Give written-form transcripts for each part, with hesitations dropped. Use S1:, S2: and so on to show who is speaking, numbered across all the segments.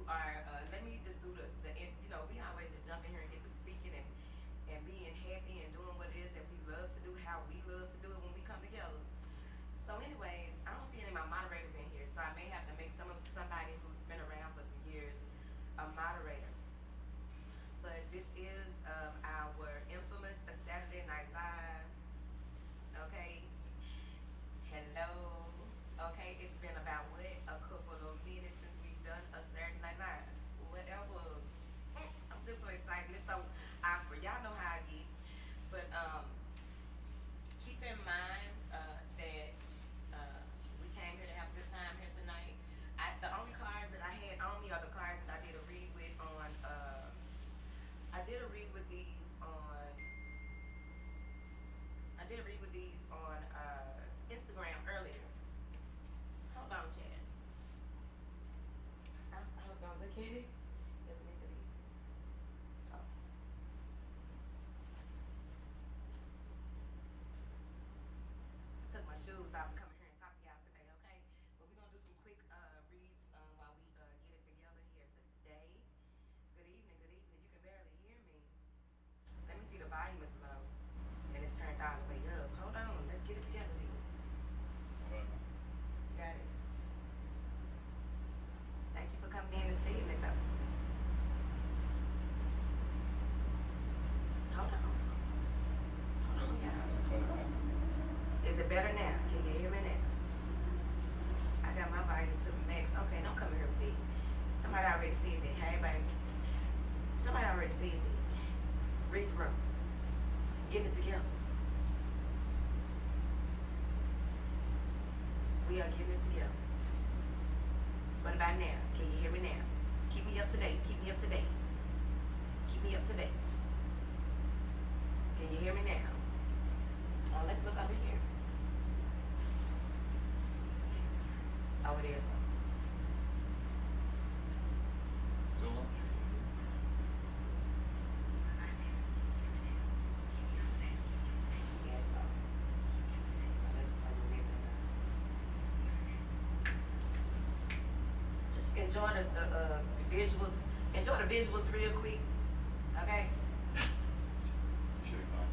S1: our, let me just do we always just jump in here and get to speaking and being happy and doing what it is that we love to do, how we love to do it when we come together. So anyways, I don't see any of my moderators in here, so I may have to make somebody who's been around for some years a moderator. But this is our infamous Saturday Night Live. Okay. Hello. Okay, it's been about a couple of minutes since we've done a Saturday Night Live. Whatever. I'm just so excited. It's so awkward. Y'all know how I get. But keep in mind that we came here to have a good time here tonight. The only cards that I had on me are the cards that I did a read with on. I did a read with these on. Instagram earlier. Hold on, Chad. I was gonna look at it. Doesn't need to be. Oh. I took my shoes off to come here and talk to y'all today, okay? But we're gonna do some quick reads while we get it together here today. Good evening, good evening. You can barely hear me. Let me see, the volume is low and it's turned all the way up. Hold on, let's get it together then. Got it. Thank you for coming in and seeing it though. Hold on. Hold on, y'all. Just hold on. Is it better now? Can you hear me now? I got my volume to the max. Okay, don't come here with it. Somebody already said that. Hey, baby. Somebody already said that. Read the room. Get it together. We are getting it together. What about now? Can you hear me now? Keep me up to date. Keep me up to date. Keep me up to date. Can you hear me now? Let's look over here. Oh, it is.
S2: Still on?
S1: Yes, sir. Just enjoy the visuals. Enjoy the visuals real quick. Okay?
S2: Should be fine.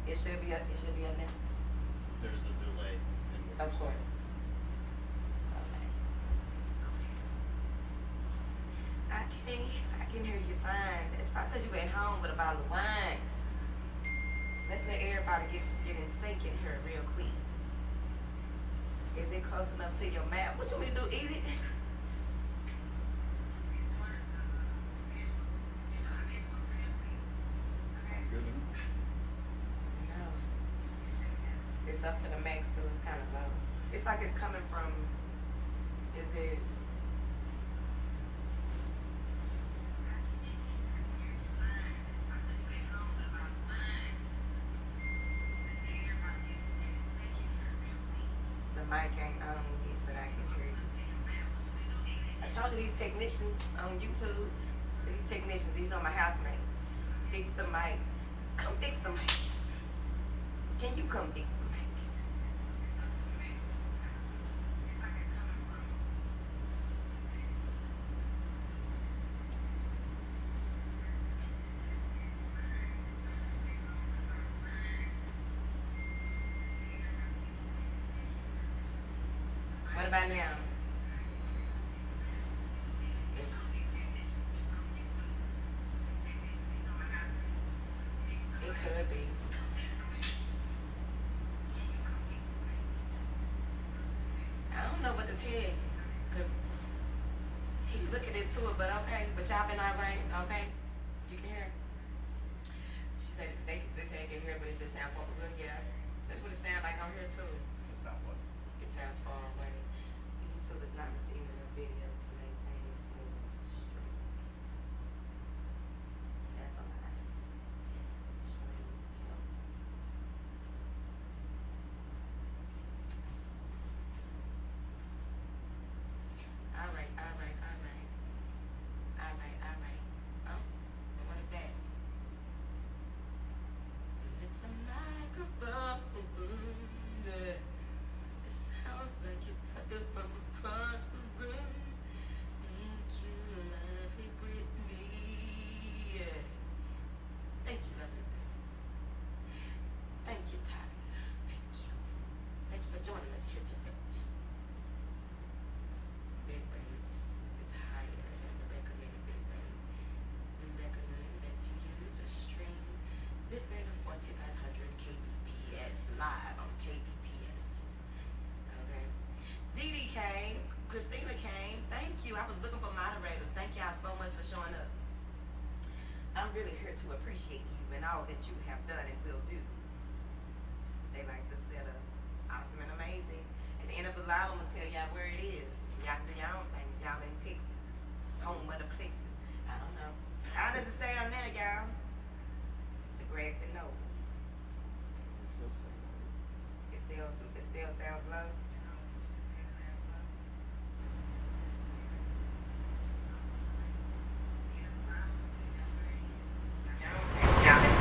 S1: It should be up. It should be up now.
S2: There's a delay in what
S1: Of
S2: you're
S1: course.
S2: saying.
S1: Okay. I can hear you fine. It's probably because you at home with a bottle of wine. Let's let everybody get in sync in here real quick. Is it close enough to your mouth? What you want me to do? Eat it?
S2: Sounds good to me.
S1: No. It's up to the max too. It's kind of low. It's like it's coming from. Is it? The mic ain't on yet, but I can hear you. I told you these technicians on YouTube, these technicians, these are my housemates. Fix the mic. Come fix the mic. Can you come fix the mic? What about now? It could be. I don't know what to tell you, because he looking into it, but okay. But y'all been all right, okay? You can hear? She said they say they can hear, but it just sounds far away. Yeah, that's what it sounds like on here too.
S2: It sounds what?
S1: It sounds far away. YouTube is not receiving the video to maintain smooth stream. That's a lie. Stream help. All right. Oh, what is that? It's a microphone. It sounds like you're talking from across the room. Christina came. Thank you. I was looking for moderators. Thank y'all so much for showing up. I'm really here to appreciate you and all that you have done and will do. They like the setup. Awesome and amazing. At the end of the live, I'm going to tell y'all where it is. Y'all can do your own thing. Y'all in Texas. Home of the plexus. I don't know. How does it sound now, y'all? The grass and noble. It still sounds low.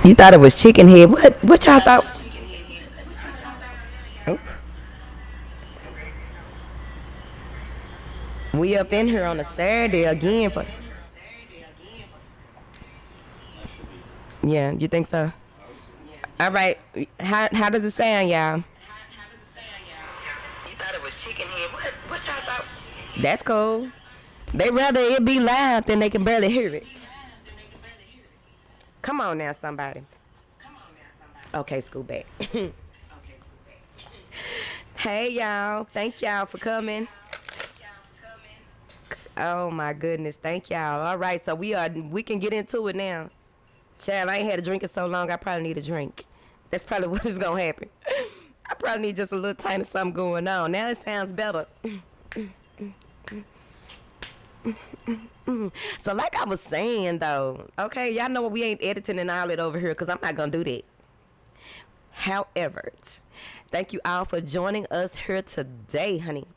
S1: You thought it was chicken head. What y'all thought? Oh. We up in here on a Saturday again for. Yeah, you think so? All right. How does it sound, y'all? You thought it was chicken head. What y'all thought? That's cool. They rather it be loud than they can barely hear it. Come on now, somebody. Okay, school back. Hey, y'all. Thank y'all for coming. Oh, my goodness. Thank y'all. All right, so we can get into it now. Child, I ain't had a drink in so long, I probably need a drink. That's probably what is going to happen. I probably need just a little tiny something going on. Now it sounds better. So like I was saying though, okay, y'all know what, we ain't editing and all that over here because I'm not gonna do that. However, thank you all for joining us here today, honey.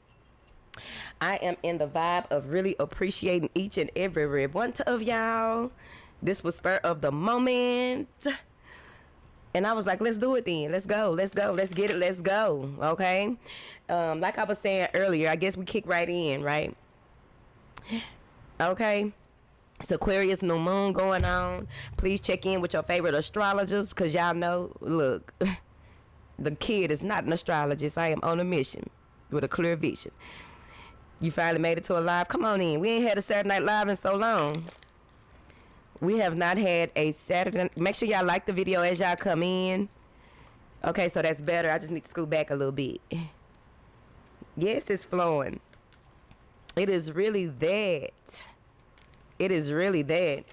S1: I am in the vibe of really appreciating each and every one of y'all. This was spur of the moment, and I was like, let's do it then. Let's go, let's get it, let's go. Okay, like I was saying earlier, I guess we kick right in, right? Okay, it's Aquarius new moon going on. Please check in with your favorite astrologers because y'all know, look, the kid is not an astrologist. I am on a mission with a clear vision. You finally made it to a live. Come on in. We ain't had a Saturday Night Live in so long. We have not had a Saturday. Make sure y'all like the video as y'all come in. Okay, so that's better. I just need to scoot back a little bit. Yes, it's flowing. It is really that. It is really that.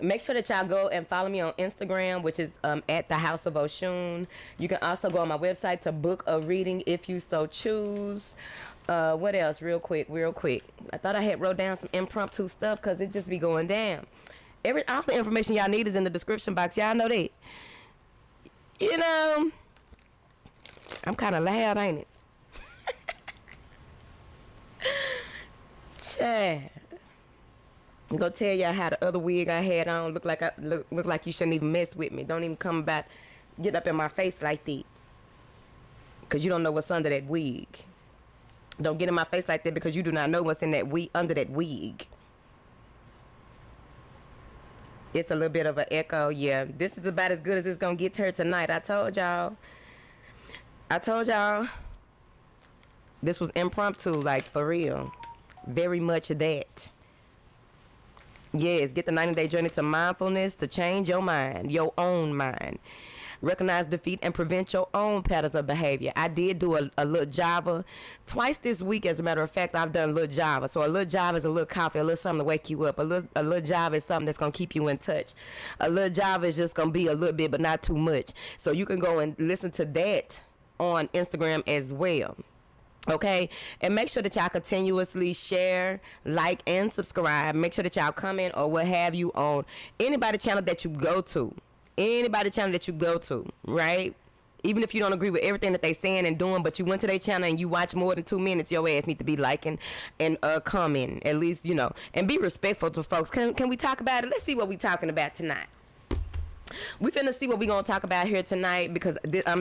S1: Make sure that y'all go and follow me on Instagram, which is at the House of Oshun. You can also go on my website to book a reading if you so choose. What else? Real quick. I thought I had wrote down some impromptu stuff because it just be going down. All the information y'all need is in the description box. Y'all know that. You know, I'm kind of loud, ain't it? Child. I'm gonna tell y'all how the other wig I had on look like you shouldn't even mess with me. Don't even come about get up in my face like that. Cause you don't know what's under that wig. Don't get in my face like that because you do not know what's in that under that wig. It's a little bit of an echo. Yeah, this is about as good as it's gonna get to her tonight. I told y'all. This was impromptu, like for real. Very much that. Yes, get the 90-day journey to mindfulness to change your mind, your own mind. Recognize, defeat, and prevent your own patterns of behavior. I did do a little Java twice this week. As a matter of fact, I've done a little Java. So a little Java is a little coffee, a little something to wake you up. A little Java is something that's going to keep you in touch. A little Java is just going to be a little bit, but not too much. So you can go and listen to that on Instagram as well. Okay, and make sure that y'all continuously share, like, and subscribe. Make sure that y'all comment or what have you on anybody channel that you go to. Right? Even if you don't agree with everything that they saying and doing, but you went to their channel and you watch more than 2 minutes, your ass need to be liking and commenting, at least, you know, and be respectful to folks. Can we talk about it? Let's see what we talking about tonight. We finna see what we gonna talk about here tonight because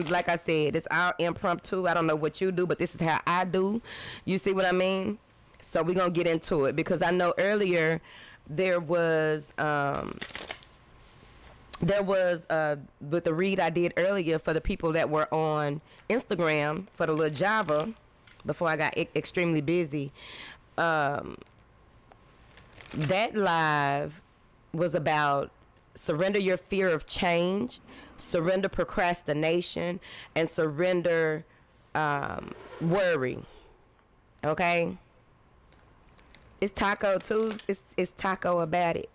S1: like I said, it's all impromptu. I don't know what you do, but this is how I do. You see what I mean? So we gonna get into it because I know earlier there was with the read I did earlier for the people that were on Instagram for the little Java before I got extremely busy. That live was about surrender your fear of change, surrender procrastination, and surrender worry. Okay?
S3: It's Taco Tuesday. It's taco about it.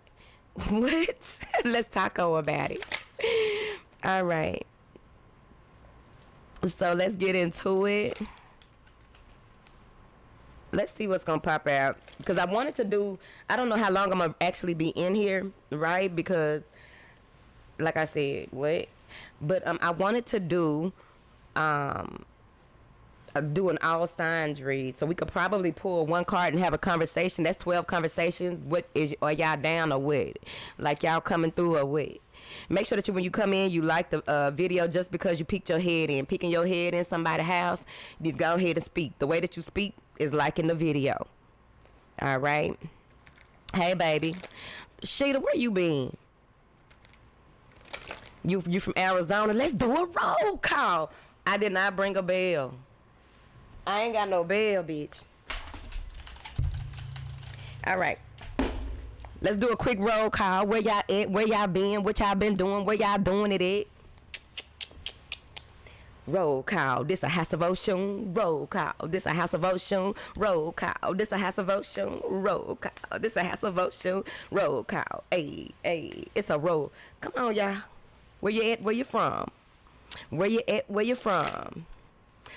S3: What? Let's taco about it. All right. So let's get into it. Let's see what's gonna pop out, because I wanted to do, I don't know how long I'm gonna actually be in here, right? Because like I said, I wanted to do do an all signs read, so we could probably pull one card and have a conversation. That's 12 conversations. Are y'all down or what? Like y'all coming through or what? Make sure that when you come in, you like the video. Just because you peeked your head in, peeking your head in somebody's house, you go ahead and speak. The way that you speak is like in the video. All right. Hey, baby. Sheeta, where you been? You from Arizona? Let's do a roll call. I did not bring a bell. I ain't got no bell, bitch. All right. Let's do a quick roll call. Where y'all at? Where y'all been? What y'all been doing? Where y'all doing it at? Roll call. This a House of Oshun. Roll call. This a House of Oshun. Roll call. This a House of Oshun. Roll call. This a House of Oshun. Roll call. Hey, it's a roll. Come on, y'all. Where you at? Where you from? Where you at? Where you from?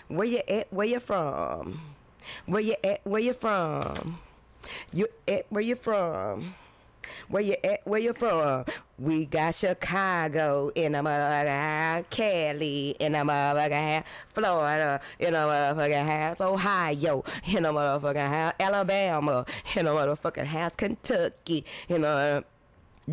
S3: Where you at? Where you from? Where you at? Where you from? You at? Where you from? Where you at? Where you from? We got Chicago in a motherfucking Cali in a motherfucking Florida in a motherfucking house, Ohio in a motherfucking house, Alabama in a motherfucking house, Kentucky in a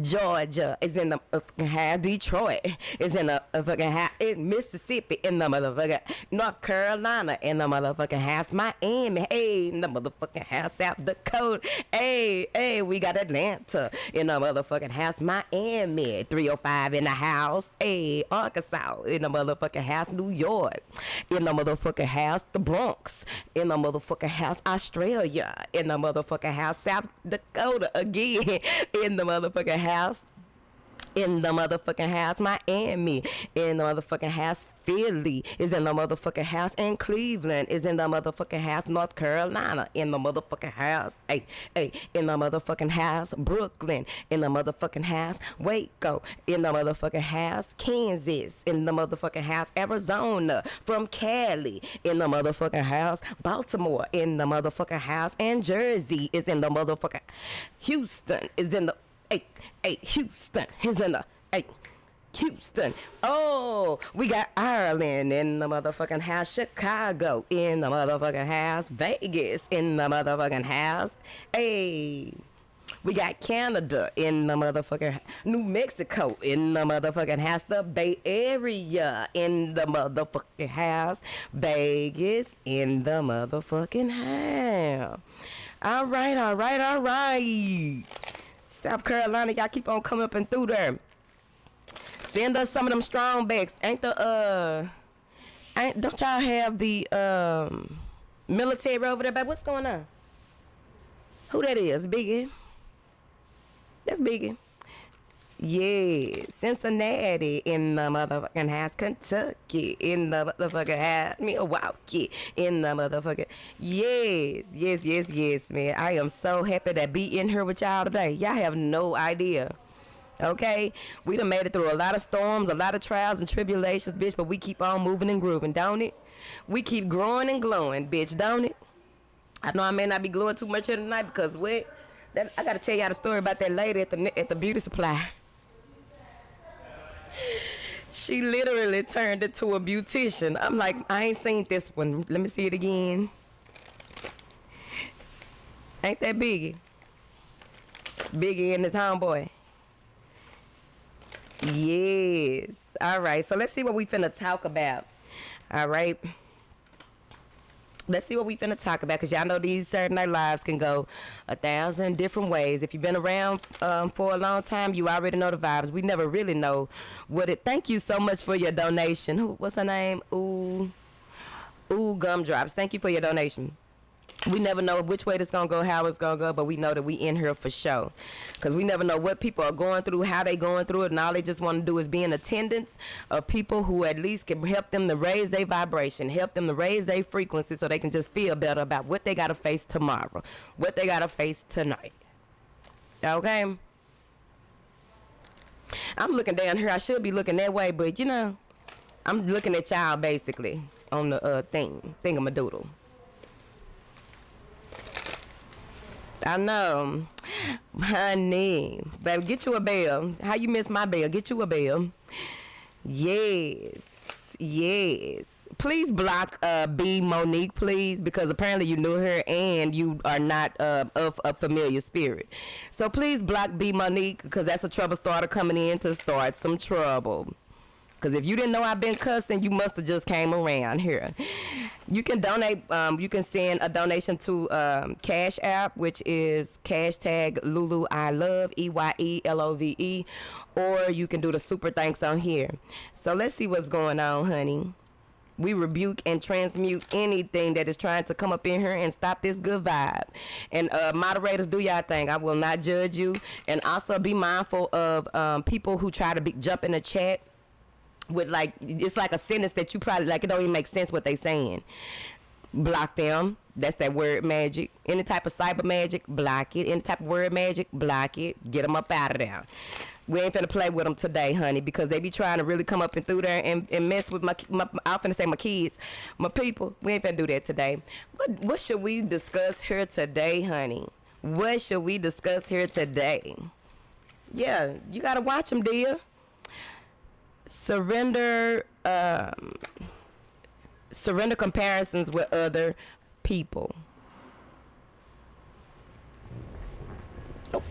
S3: Georgia is in the fucking house. Detroit is in the fucking house. In Mississippi in the motherfucking North Carolina in the motherfucking house. Miami, hey, in the motherfucking house. South Dakota, hey, we got Atlanta in the motherfucking house. Miami, 305 in the house. Hey, Arkansas in the motherfucking house. New York in the motherfucking house. The Bronx in the motherfucking house. Australia in the motherfucking house. South Dakota again in the motherfucking house. In the motherfucking house. Miami in the motherfucking house. Philly is in the motherfucking house, and Cleveland is in the motherfucking house. North Carolina in the motherfucking house. Hey, in the motherfucking house. Brooklyn in the motherfucking house. Waco in the motherfucking house. Kansas in the motherfucking house. Arizona from Cali in the motherfucking house. Baltimore in the motherfucking house, and Jersey is in the motherfucking. Houston is in the. Houston is in the. Houston. Oh, we got Ireland in the motherfucking house. Chicago in the motherfucking house. Vegas in the motherfucking house. Hey, we got Canada in the motherfucking house. New Mexico in the motherfucking house. The Bay Area in the motherfucking house. Vegas in the motherfucking house. All right. South Carolina, y'all keep on coming up and through there. Send us some of them strong backs. Don't y'all have the military over there, babe? What's going on? Who that is? Biggie? That's Biggie. Yeah, Cincinnati in the motherfucking house. Kentucky in the motherfucking house. Milwaukee in the motherfucking. Yes, man. I am so happy to be in here with y'all today. Y'all have no idea. Okay, we done made it through a lot of storms, a lot of trials and tribulations, bitch, but we keep on moving and grooving, don't it? We keep growing and glowing, bitch, don't it? I know I may not be glowing too much here tonight because I gotta tell y'all the story about that lady at the beauty supply. She literally turned into a beautician. I'm like, I ain't seen this one. Let me see it again. Ain't that Biggie? Biggie and his homeboy. Yes. All right. So let's see what we finna talk about. All right. Let's see what we finna talk about, because y'all know these Saturday Night Lives can go 1,000 different ways. If you've been around for a long time, you already know the vibes. We never really know what it. Thank you so much for your donation. What's her name? Ooh, Gumdrops. Thank you for your donation. We never know which way this gonna go, how it's gonna go, but we know that we in here for sure. Because we never know what people are going through, how they going through it, and all they just want to do is be in attendance of people who at least can help them to raise their vibration, help them to raise their frequency so they can just feel better about what they gotta face tomorrow, what they gotta face tonight. Okay? I'm looking down here. I should be looking that way, but you know, I'm looking at y'all basically on the thingamadoodle. I know. Honey. Baby, get you a bell. How you miss my bell? Get you a bell. Yes. Yes. Please block B Monique, please, because apparently you knew her and you are not of a familiar spirit. So please block B Monique, because that's a trouble starter coming in to start some trouble. Because if you didn't know I've been cussing, you must have just came around here. You can donate. You can send a donation to CashApp, which is hashtag lulueyelove, EYELOVE, or you can do the super thanks on here. So let's see what's going on, honey. We rebuke and transmute anything that is trying to come up in here and stop this good vibe. And moderators, do y'all thing. I will not judge you. And also be mindful of people who try to jump in the chat with like, it's like a sentence that you probably, like, it don't even make sense what they saying. Block them. That's that word magic. Any type of cyber magic, block it. Any type of word magic, block it. Get them up out of there. We ain't finna play with them today, honey, because they be trying to really come up and through there and mess with my I'm finna say my kids, my people. We ain't finna do that today. What should we discuss here today, honey? What should we discuss here today? Yeah, you gotta watch them, dear. Surrender comparisons with other people. Oh.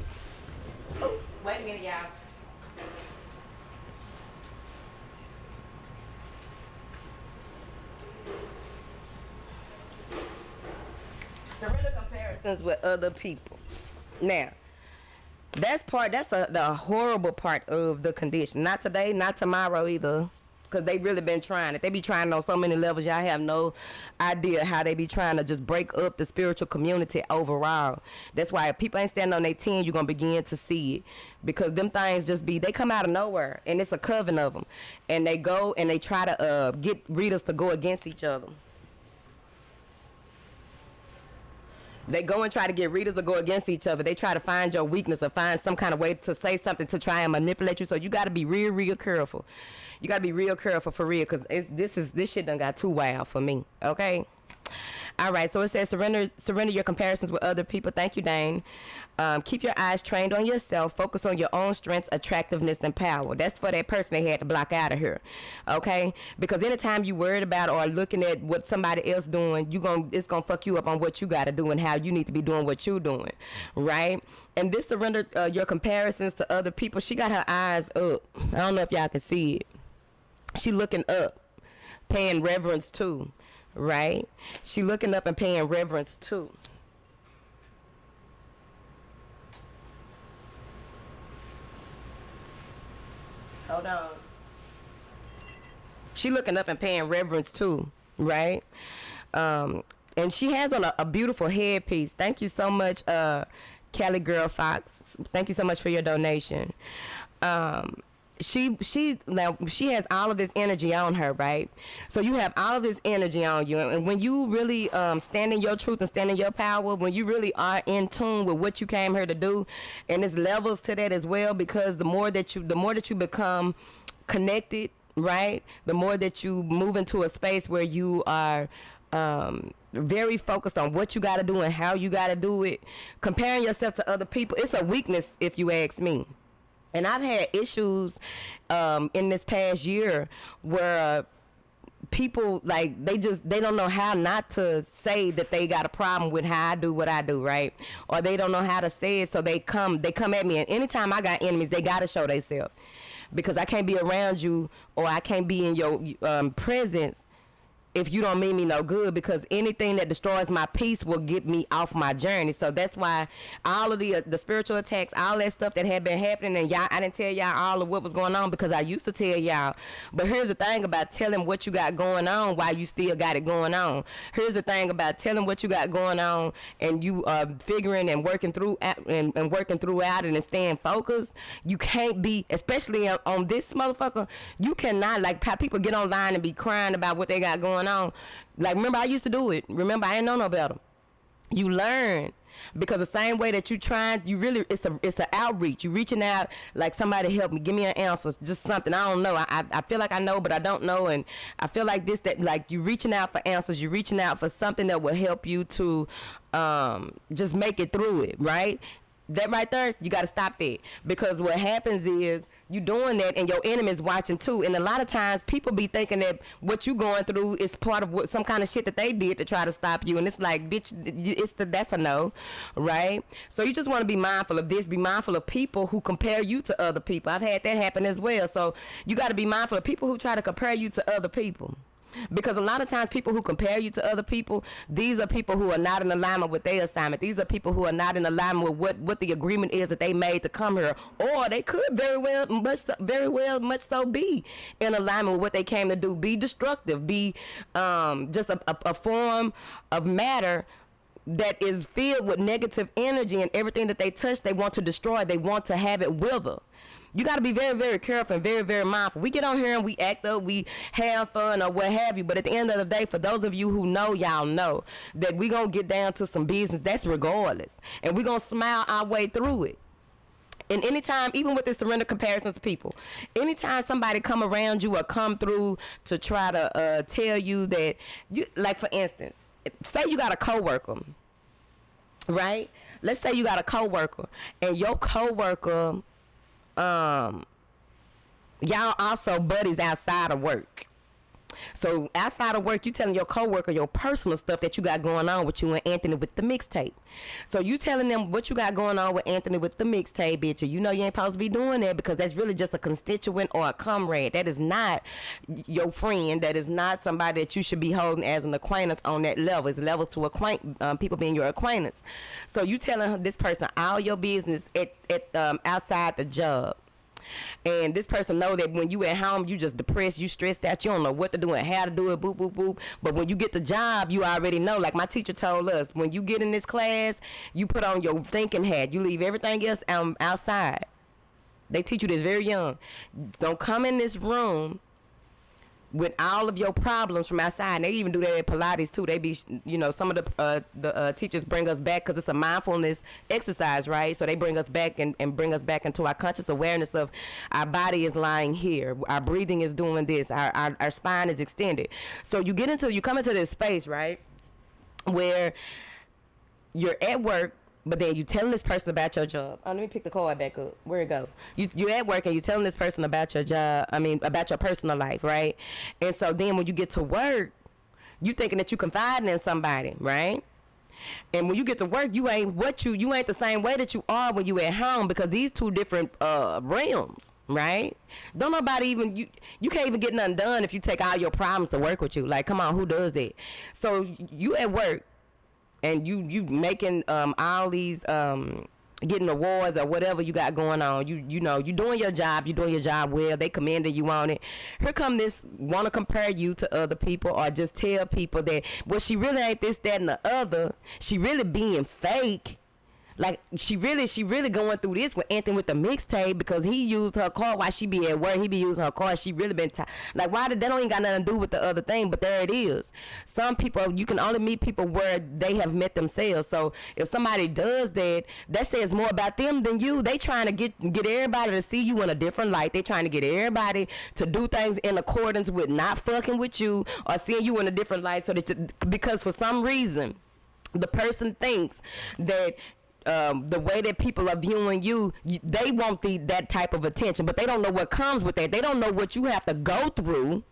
S3: Wait a minute, y'all. Surrender comparisons with other people. Now, that's the horrible part of the condition. Not today, not tomorrow either. Because they really been trying it. They be trying on so many levels. Y'all have no idea how they be trying to just break up the spiritual community overall. That's why if people ain't standing on their 10, you're going to begin to see it. Because them things just they come out of nowhere. And it's a coven of them. And they go and they try to get readers to go against each other. They go and try to get readers to go against each other. They try to find your weakness or find some kind of way to say something to try and manipulate you. So you got to be real, real careful. You got to be real careful for real, because this shit done got too wild for me. Okay? All right. So it says surrender your comparisons with other people. Thank you, Dane. Keep your eyes trained on yourself. Focus on your own strengths, attractiveness, and power. That's for that person they had to block out of here. Okay? Because anytime you worried about or looking at what somebody else doing, it's gonna fuck you up on what you gotta do and how you need to be doing what you doing. Right? And this surrender your comparisons to other people. She got her eyes up. I don't know if y'all can see it. She looking up, paying reverence to. Right? She looking up and paying reverence to. Hold on. She looking up and paying reverence too, right? And she has on a beautiful headpiece. Thank you so much, Kelly Girl Fox. Thank you so much for your donation. She has all of this energy on her, right? So you have all of this energy on you, and when you really stand in your truth and stand in your power, when you really are in tune with what you came here to do, and there's levels to that as well, because the more that you become connected, right, the more that you move into a space where you are very focused on what you got to do and how you got to do it. Comparing yourself to other people, it's a weakness if you ask me. And I've had issues in this past year where people, like, they don't know how not to say that they got a problem with how I do what I do, right? Or they don't know how to say it, so they come at me. And anytime I got enemies, they got to show themselves. Because I can't be around you, or I can't be in your presence if you don't mean me no good, because anything that destroys my peace will get me off my journey. So that's why all of the spiritual attacks, all that stuff that had been happening, and y'all, I didn't tell y'all all of what was going on because I used to tell y'all. But here's the thing about telling what you got going on while you still got it going on. Here's the thing about telling what you got going on and you figuring and working through and working throughout it and staying focused. You can't be, especially on this motherfucker, you cannot, like how people get online and be crying about what they got going on. Like, remember, I used to do it. Remember, I ain't know no better. You learn, because the same way that you trying, you really, it's an outreach. You reaching out like, somebody help me, give me an answer, just something. I don't know. I feel like I know, but I don't know. And I feel like this, that, like, you reaching out for answers. You reaching out for something that will help you to just make it through it, right? That right there, you got to stop that, because what happens is you doing that and your enemy's watching too. And a lot of times people be thinking that what you going through is part of what, some kind of shit that they did to try to stop you. And it's like, bitch, that's a no, right? So you just want to be mindful of this. Be mindful of people who compare you to other people. I've had that happen as well. So you got to be mindful of people who try to compare you to other people. Because a lot of times people who compare you to other people, these are people who are not in alignment with their assignment. These are people who are not in alignment with what the agreement is that they made to come here. Or they could very well much so be in alignment with what they came to do. Be destructive. Be just a form of matter that is filled with negative energy, and everything that they touch, they want to destroy. They want to have it wither. You got to be very, very careful and very, very mindful. We get on here and we act up, we have fun or what have you. But at the end of the day, for those of you who know, y'all know that we going to get down to some business. That's regardless. And we going to smile our way through it. And anytime, even with the surrender comparisons to people, anytime somebody come around you or come through to try to tell you that, you, like for instance, say you got a coworker, right? Let's say you got a coworker and your coworker, y'all also buddies outside of work. So outside of work, you telling your coworker your personal stuff that you got going on with you and Anthony with the mixtape. So you telling them what you got going on with Anthony with the mixtape, bitch. And you know you ain't supposed to be doing that, because that's really just a constituent or a comrade. That is not your friend. That is not somebody that you should be holding as an acquaintance on that level. It's level to people being your acquaintance. So you telling this person all your business at outside the job. And this person know that when you at home, you just depressed, you stressed out, you don't know what to do and how to do it, boop, boop, boop. But when you get the job, you already know. Like my teacher told us, when you get in this class, you put on your thinking hat. You leave everything else outside. They teach you this very young. Don't come in this room with all of your problems from outside. And they even do that at Pilates too. They be, you know, some of the teachers bring us back, because it's a mindfulness exercise, right? So they bring us back and bring us back into our conscious awareness of our body is lying here, our breathing is doing this, our spine is extended. So you come into this space, right, where you're at work, but then you telling this person about your job. Oh, let me pick the card back up. Where it go? You at work and you telling this person about your job. I mean, about your personal life, right? And so then when you get to work, you thinking that you confiding in somebody, right? And when you get to work, you ain't the same way that you are when you at home, because these two different realms, right? Don't nobody even, you can't even get nothing done if you take all your problems to work with you. Like, come on, who does that? So you at work, and you making all these getting awards or whatever you got going on. You know you doing your job well. They commending you on it. Here come this want to compare you to other people, or just tell people that, well, she really ain't this, that, and the other. She really being fake. Like she really going through this with Anthony with the mixtape, because he used her car while she be at work. He be using her car. She really been like, why did that don't even got nothing to do with the other thing? But there it is. Some people, you can only meet people where they have met themselves. So if somebody does that, that says more about them than you. They trying to get everybody to see you in a different light. They trying to get everybody to do things in accordance with not fucking with you or seeing you in a different light. So that because for some reason the person thinks that the way that people are viewing you, they want that type of attention, but they don't know what comes with that. They don't know what you have to go through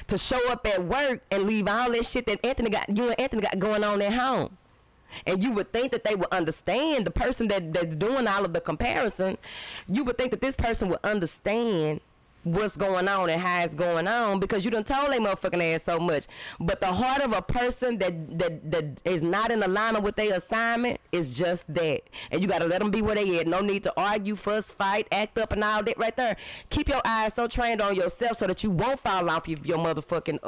S3: to show up at work and leave all that shit that you and Anthony got going on at home. And you would think that they would understand, the person that's doing all of the comparison, you would think that this person would understand what's going on and how it's going on because you done told they motherfucking ass so much. But the heart of a person that is not in alignment with their assignment is just that. And you got to let them be where they at. No need to argue, fuss, fight, act up and all that right there. Keep your eyes so trained on yourself so that you won't fall off your motherfucking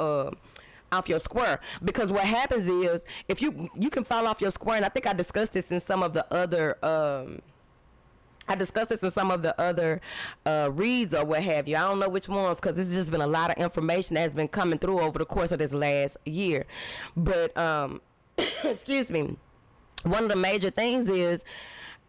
S3: off your square. Because what happens is if you can fall off your square, and I think I discussed this in some of the other reads or what have you. I don't know which ones because it's just been a lot of information that has been coming through over the course of this last year. But excuse me, one of the major things is,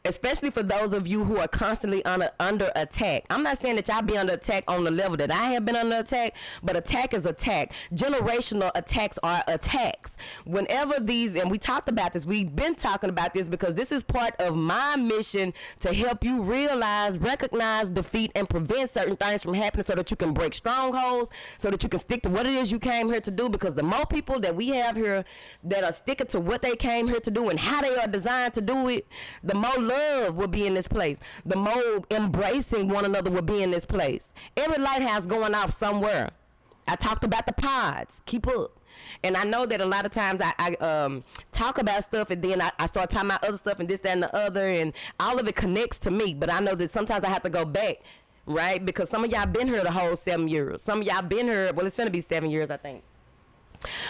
S3: especially for those of you who are constantly under attack. I'm not saying that y'all be under attack on the level that I have been under attack, but attack is attack. Generational attacks are attacks. Whenever these, and we talked about this, we've been talking about this because this is part of my mission to help you realize, recognize, defeat, and prevent certain things from happening so that you can break strongholds, so that you can stick to what it is you came here to do. Because the more people that we have here that are sticking to what they came here to do and how they are designed to do it, the more love will be in this place. The more embracing one another will be in this place. Every lighthouse going off somewhere. I talked about the pods. Keep up. And I know that a lot of times I talk about stuff and then I start talking about other stuff and this, that, and the other, and all of it connects to me. But I know that sometimes I have to go back, right? Because some of y'all been here the whole 7 years. Some of y'all been here, well, it's going to be 7 years, I think.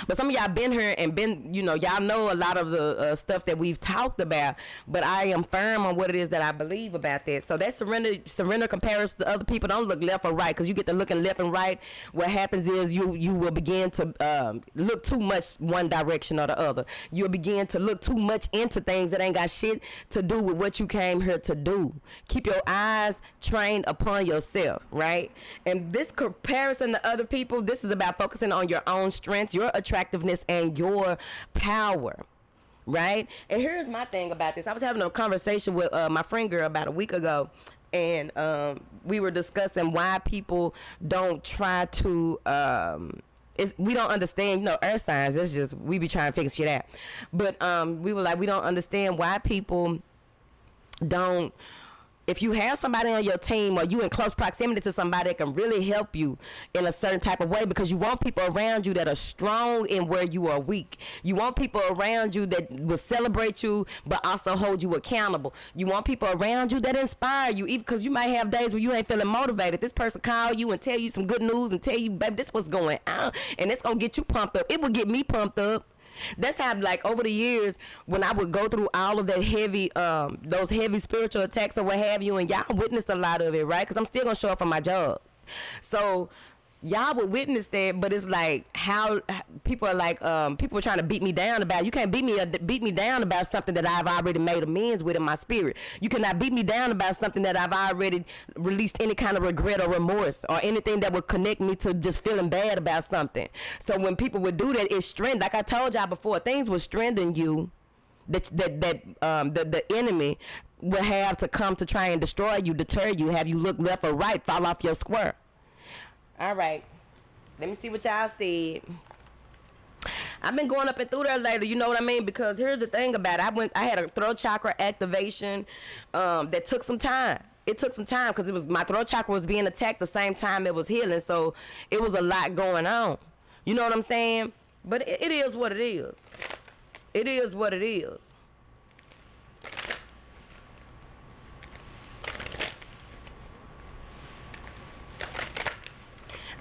S3: But some of y'all been here and been, you know, y'all know a lot of the stuff that we've talked about, but I am firm on what it is that I believe about that. So that surrender comparison to other people. Don't look left or right, because you get to looking left and right. What happens is you will begin to look too much one direction or the other. You'll begin to look too much into things that ain't got shit to do with what you came here to do. Keep your eyes trained upon yourself, right? And this comparison to other people, this is about focusing on your own strengths, your attractiveness, and your power, right? And here's my thing about this. I was having a conversation with my friend girl about a week ago, and we were discussing why people don't try to we don't understand, you know, earth signs. It's just we be trying to figure shit out. But we were like, we don't understand why people don't. If you have somebody on your team or you in close proximity to somebody that can really help you in a certain type of way, because you want people around you that are strong in where you are weak. You want people around you that will celebrate you but also hold you accountable. You want people around you that inspire you, even because you might have days where you ain't feeling motivated. This person call you and tell you some good news and tell you, baby, this what's going on, and it's gonna get you pumped up. It will get me pumped up. That's how, like, over the years, when I would go through all of that heavy, those heavy spiritual attacks or what have you, and y'all witnessed a lot of it, right? Because I'm still going to show up for my job. So y'all would witness that, but it's like how people are like, people are trying to beat me down about, you can't beat me down about something that I've already made amends with in my spirit. You cannot beat me down about something that I've already released any kind of regret or remorse or anything that would connect me to just feeling bad about something. So when people would do that, it's strength. Like I told y'all before, things will strengthen you that the enemy will have to come to try and destroy you, deter you, have you look left or right, fall off your square. All right, let me see what y'all said. I've been going up and through there lately, you know what I mean? Because here's the thing about it. I had a throat chakra activation that took some time. It took some time because it was my throat chakra was being attacked the same time it was healing, so it was a lot going on. You know what I'm saying? But it is what it is. It is what it is.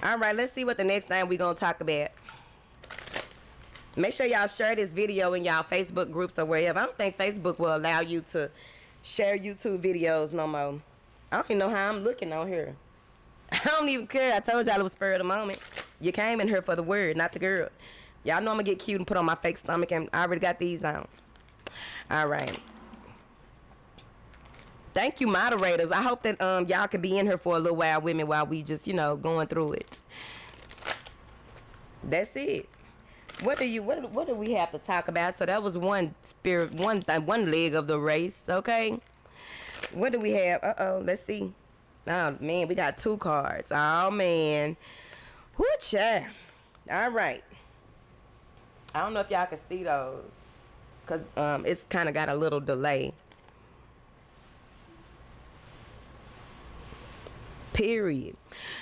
S3: All right, let's see what the next thing we're going to talk about. Make sure y'all share this video in y'all Facebook groups or wherever. I don't think Facebook will allow you to share YouTube videos no more. I don't even know how I'm looking on here. I don't even care. I told y'all it was spur of the moment. You came in here for the word, not the girl. Y'all know I'm going to get cute and put on my fake stomach, and I already got these on. All right. Thank you, moderators. I hope that y'all can be in here for a little while with me while we just, you know, going through it. That's it. What do we have to talk about? So that was one leg of the race, okay? What do we have? Let's see. Oh, man, we got 2 cards. Oh, man. Whoo-cha. All right. I don't know if y'all can see those because it's kind of got a little delay. Period.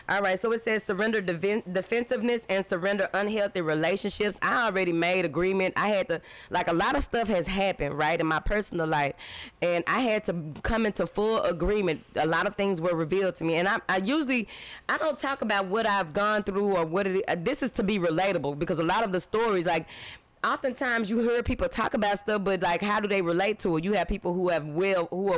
S3: All right, so it says surrender defensiveness and surrender unhealthy relationships. I already made agreement. I had to, like, a lot of stuff has happened, right, in my personal life, and I had to come into full agreement. A lot of things were revealed to me, and I usually, I don't talk about what I've gone through or what this is to be relatable, because a lot of the stories, like, oftentimes you hear people talk about stuff, but like, how do they relate to it? You have people who are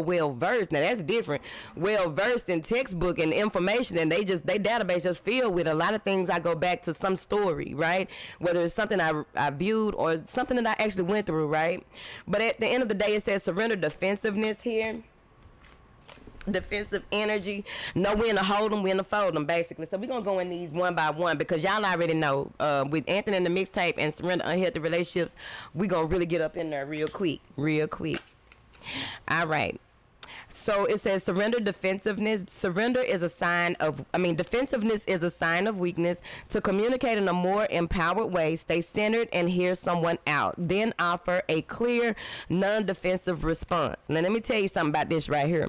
S3: well versed. Now that's different. Well versed in textbook and information, and they database just filled with a lot of things. I go back to some story, right? Whether it's something I viewed or something that I actually went through, right? But at the end of the day, it says surrender defensiveness here. Defensive energy, know when to hold them, when to fold them, basically. So we're gonna go in these one by one, because y'all already know with Anthony and the mixtape and surrender unhealthy relationships, we gonna really get up in there real quick. All right, so it says surrender defensiveness. Surrender is a sign of, defensiveness is a sign of weakness. To communicate in a more empowered way, stay centered and hear someone out, then offer a clear non-defensive response. Now let me tell you something about this right here.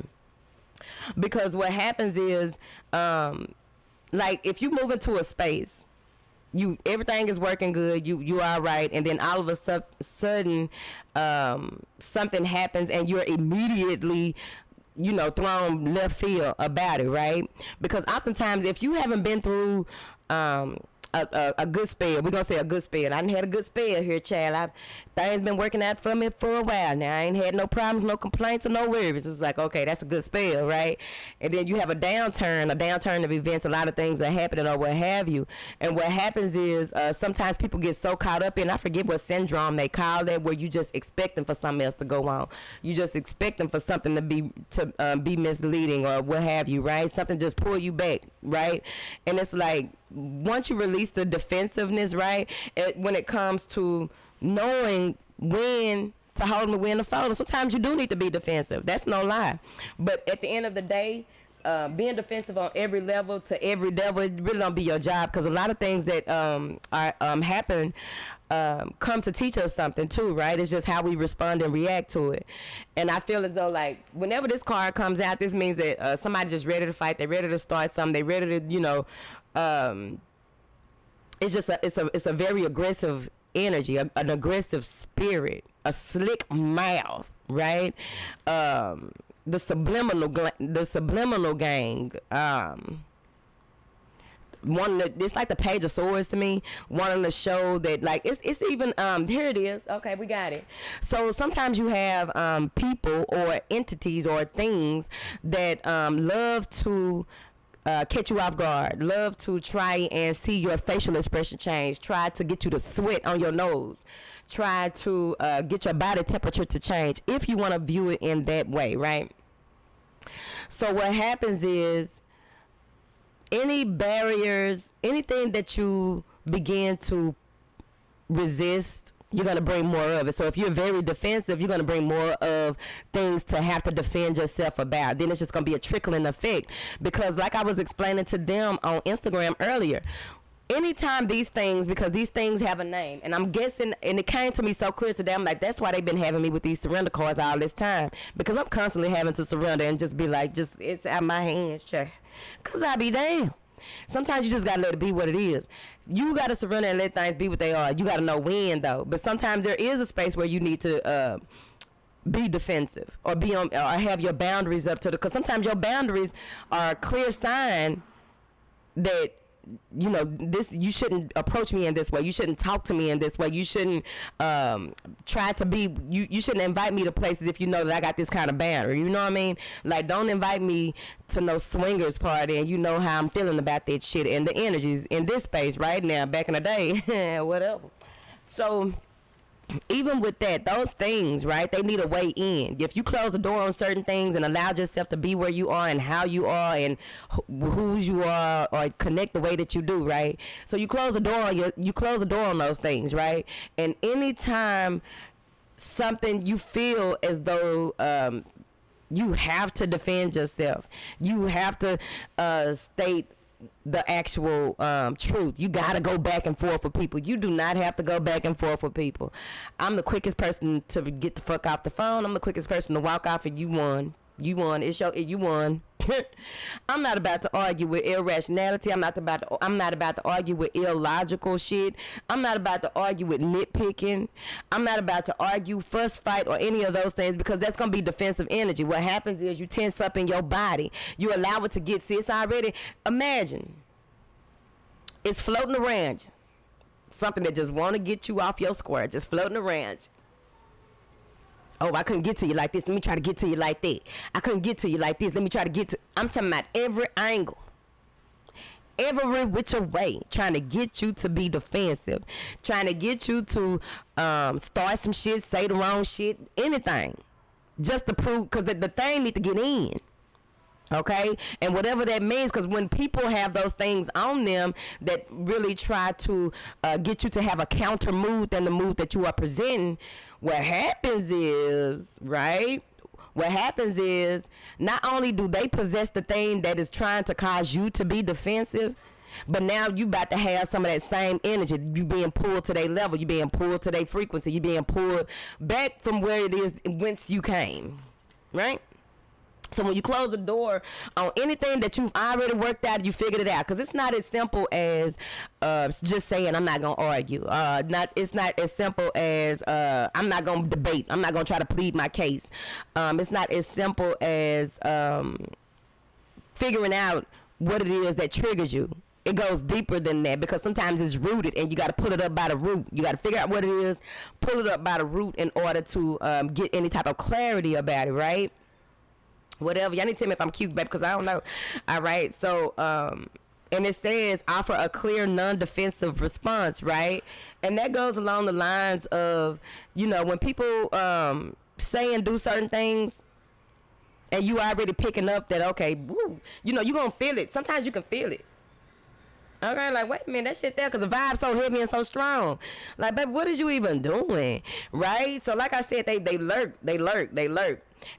S3: Because what happens is, like, if you move into a space, everything is working good, you all right, and then all of a sudden, something happens, and you're immediately, thrown left field about it, right? Because oftentimes, if you haven't been through, a good spell, we're gonna say a good spell. I done had a good spell here, child. Things been working out for me for a while now. I ain't had no problems, no complaints, or no worries. It's like, okay, that's a good spell, right? And then you have a downturn of events, a lot of things are happening or what have you. And what happens is sometimes people get so caught up in, I forget what syndrome they call that, where you just expecting for something else to go on. You just expecting for something to be misleading or what have you, right? Something just pull you back, right? And it's like, once you release the defensiveness, right, when it comes to knowing when to hold them and when to fold them, sometimes you do need to be defensive. That's no lie. But at the end of the day, being defensive on every level to every level, it really don't be your job, because a lot of things that happen come to teach us something too, right? It's just how we respond and react to it. And I feel as though, like, whenever this card comes out, this means that somebody just ready to fight. They're ready to start something. They're ready to, it's just it's a very aggressive energy, an aggressive spirit, a slick mouth, right? The subliminal gang. It's like the Page of Swords to me, wanting to show that, like, it's even here it is. Okay, we got it. So sometimes you have people or entities or things that love to catch you off guard, love to try and see your facial expression change, try to get you to sweat on your nose, try to get your body temperature to change, if you want to view it in that way, right? So what happens is, any barriers, anything that you begin to resist, you're going to bring more of it. So if you're very defensive, you're going to bring more of things to have to defend yourself about. Then it's just going to be a trickling effect. Because like I was explaining to them on Instagram earlier, anytime these things, because these things have a name, and I'm guessing, and it came to me so clear today, I'm like, that's why they've been having me with these surrender cards all this time. Because I'm constantly having to surrender and just be like, it's out my hands, child. Because I be damn. Sometimes you just got to let it be what it is. You got to surrender and let things be what they are. You got to know when, though. But sometimes there is a space where you need to be defensive or be on, or have your boundaries up to because sometimes your boundaries are a clear sign that, this, you shouldn't approach me in this way. You shouldn't talk to me in this way. You shouldn't try to be, you shouldn't invite me to places if you know that I got this kind of boundary. You know what I mean? Like, don't invite me to no swingers party and you know how I'm feeling about that shit and the energies in this space right now, back in the day, whatever. So even with that, those things, right, they need a way in. If you close the door on certain things and allow yourself to be where you are and how you are and whose you are, or connect the way that you do, right? So you close the door on you close the door on those things, right? And anytime something you feel as though you have to defend yourself, you have to state the actual truth. You gotta go back and forth with people. You do not have to go back and forth with people. I'm the quickest person to get the fuck off the phone. I'm the quickest person to walk off and you won. It's you won. I'm not about to argue with irrationality. I'm not about to argue with illogical shit. I'm not about to argue with nitpicking. I'm not about to argue, fuss, fight, or any of those things, because that's gonna be defensive energy. What happens is you tense up in your body. You allow it to get. See, it's already. Imagine it's floating around you. Something that just want to get you off your square, just floating around you. Oh, I couldn't get to you like this. Let me try to get to you like that. I couldn't get to you like this. Let me try to get to. I'm talking about every angle, every which way, trying to get you to be defensive, trying to get you to start some shit, say the wrong shit, anything, just to prove, because the thing need to get in. Okay, and whatever that means, because when people have those things on them that really try to get you to have a counter mood than the mood that you are presenting, what happens is, right? What happens is, not only do they possess the thing that is trying to cause you to be defensive, but now you about to have some of that same energy. You being pulled to their level. You being pulled to their frequency. You being pulled back from where it is, whence you came, right? So when you close the door on anything that you've already worked out, you figured it out. Because it's not as simple as just saying, I'm not going to argue. It's not as simple as I'm not going to debate. I'm not going to try to plead my case. It's not as simple as figuring out what it is that triggers you. It goes deeper than that, because sometimes it's rooted and you got to pull it up by the root. You got to figure out what it is, pull it up by the root in order to get any type of clarity about it, right? Whatever. Y'all need to tell me if I'm cute, babe, because I don't know. All right. So, and it says offer a clear, non-defensive response, right? And that goes along the lines of, you know, when people say and do certain things, and you already picking up that, okay, woo, you know, you're going to feel it. Sometimes you can feel it. Okay, like, wait a minute, that shit there, because the vibe's so heavy and so strong. Like, baby, what is you even doing? Right? So, like I said, they lurk.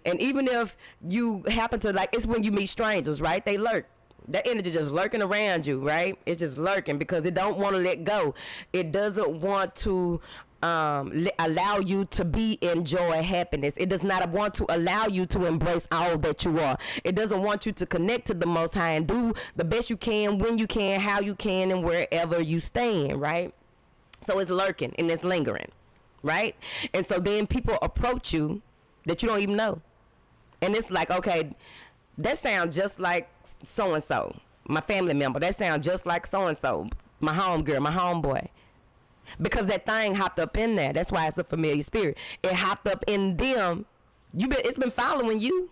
S3: And even if you happen to, like, it's when you meet strangers, right? They lurk. That energy just lurking around you, right? It's just lurking because it don't want to let go. It doesn't want to allow you to enjoy happiness. It does not want to allow you to embrace all that you are. It doesn't want you to connect to the Most High and do the best you can, when you can, how you can, and wherever you stand, right? So it's lurking and it's lingering, right? And so then people approach you that you don't even know. And it's like, okay, that sounds just like so-and-so, my family member. That sounds just like so-and-so, my homegirl, my homeboy. Because that thing hopped up in there. That's why it's a familiar spirit. It hopped up in them. It's been following you.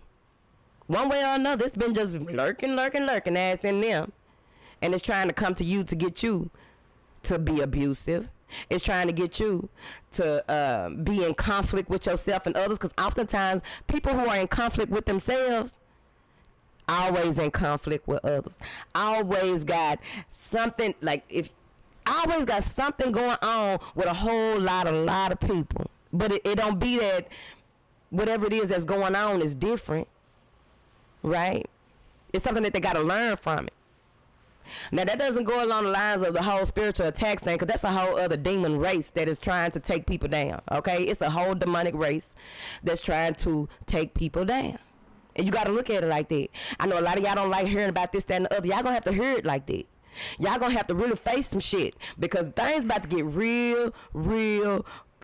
S3: One way or another, it's been just lurking ass in them. And it's trying to come to you to get you to be abusive. It's trying to get you to be in conflict with yourself and others. Because oftentimes, people who are in conflict with themselves, always in conflict with others. Always got something, always got something going on with a lot of people. But it don't be that whatever it is that's going on is different, right? It's something that they got to learn from it. Now, that doesn't go along the lines of the whole spiritual attacks thing, because that's a whole other demon race that is trying to take people down, okay? It's a whole demonic race that's trying to take people down. And you got to look at it like that. I know a lot of y'all don't like hearing about this, that, and the other. Y'all going to have to hear it like that. Y'all going to have to really face some shit, because things about to get real.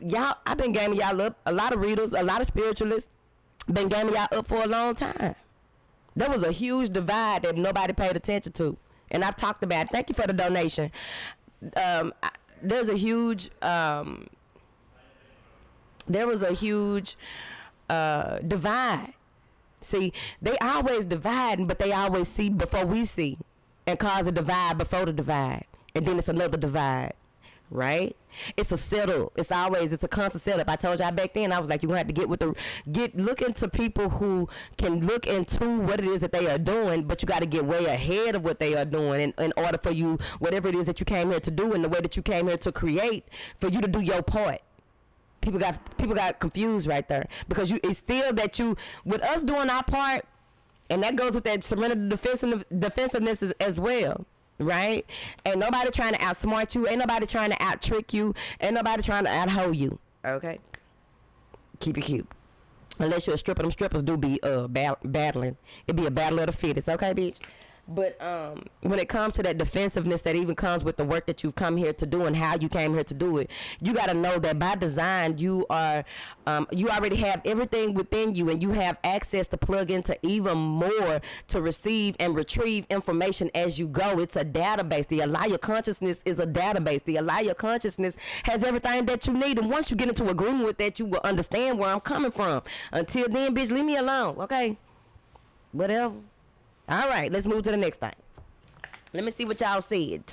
S3: Y'all, I've been gaming y'all up. A lot of readers, a lot of spiritualists been gaming y'all up for a long time. There was a huge divide that nobody paid attention to. And I've talked about it. Thank you for the donation. There's a huge, divide. See, they always divide, but they always see before we see, and cause a divide before the divide. And then it's another divide, right? It's a setup. It's a constant setup. I told y'all back then, I was like, you're going to have to look into people who can look into what it is that they are doing, but you got to get way ahead of what they are doing in order for you, whatever it is that you came here to do and the way that you came here to create, for you to do your part. People got confused right there, because it's still that with us doing our part, and that goes with that serenity defensiveness as well. Right? Ain't nobody trying to outsmart you. Ain't nobody trying to out trick you. Ain't nobody trying to out-hoe you. Okay? Keep it cute. Unless you're a stripper, them strippers do be battling. It be a battle of the fittest, okay, bitch? But when it comes to that defensiveness that even comes with the work that you've come here to do and how you came here to do it, you got to know that by design you are you already have everything within you, and you have access to plug into even more to receive and retrieve information as you go. It's a database. The Alaya consciousness is a database. The Alaya consciousness has everything that you need, and once you get into agreement with that, you will understand where I'm coming from. Until then, bitch, leave me alone, okay? Whatever. All right, let's move to the next thing. Let me see what y'all said.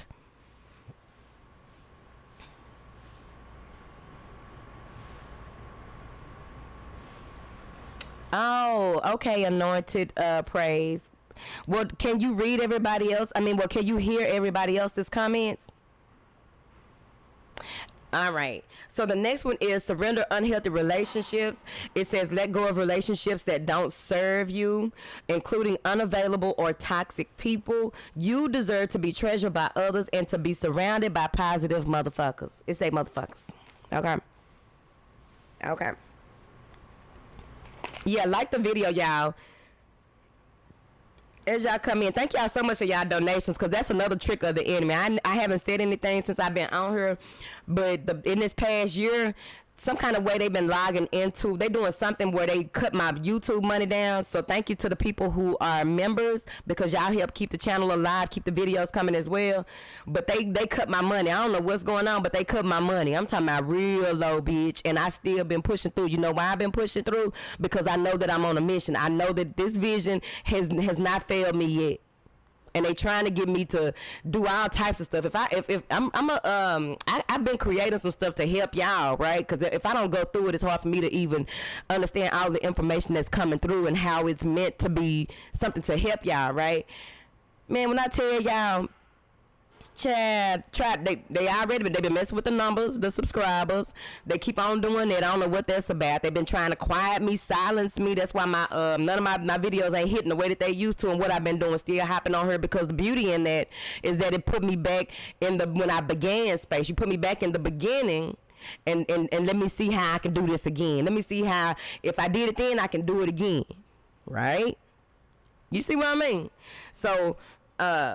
S3: Oh, okay, anointed praise. Well, can you read everybody else? Can you hear everybody else's comments? All right. So the next one is surrender unhealthy relationships. It says let go of relationships that don't serve you, including unavailable or toxic people. You deserve to be treasured by others and to be surrounded by positive motherfuckers. It say motherfuckers. Okay. Okay. Yeah, like the video, y'all. As y'all come in, thank y'all so much for y'all donations, because that's another trick of the enemy. I haven't said anything since I've been on here, but in this past year, some kind of way they've been logging into, they doing something where they cut my YouTube money down. So thank you to the people who are members, because y'all help keep the channel alive, keep the videos coming as well. But they cut my money. I don't know what's going on, but they cut my money. I'm talking about real low, bitch. And I still been pushing through. You know why I've been pushing through? Because I know that I'm on a mission. I know that this vision has not failed me yet. And they trying to get me to do all types of stuff. I've been creating some stuff to help y'all, right? Because if I don't go through it, it's hard for me to even understand all the information that's coming through and how it's meant to be something to help y'all, right? Man, when I tell y'all, Chad, they already, they've been messing with the numbers, the subscribers. They keep on doing it. I don't know what that's about. They've been trying to quiet me, silence me. That's why my none of my videos ain't hitting the way that they used to, and what I've been doing still hopping on her, because the beauty in that is that it put me back in when I began space. You put me back in the beginning. And let me see how I can do this again. Let me see how, if I did it then, I can do it again. Right? You see what I mean? So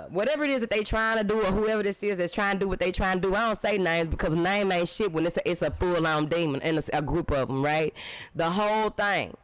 S3: whatever it is that they trying to do, or whoever this is that's trying to do what they trying to do, I don't say names, because name ain't shit when it's a full-on demon and it's a group of them, right? The whole thing,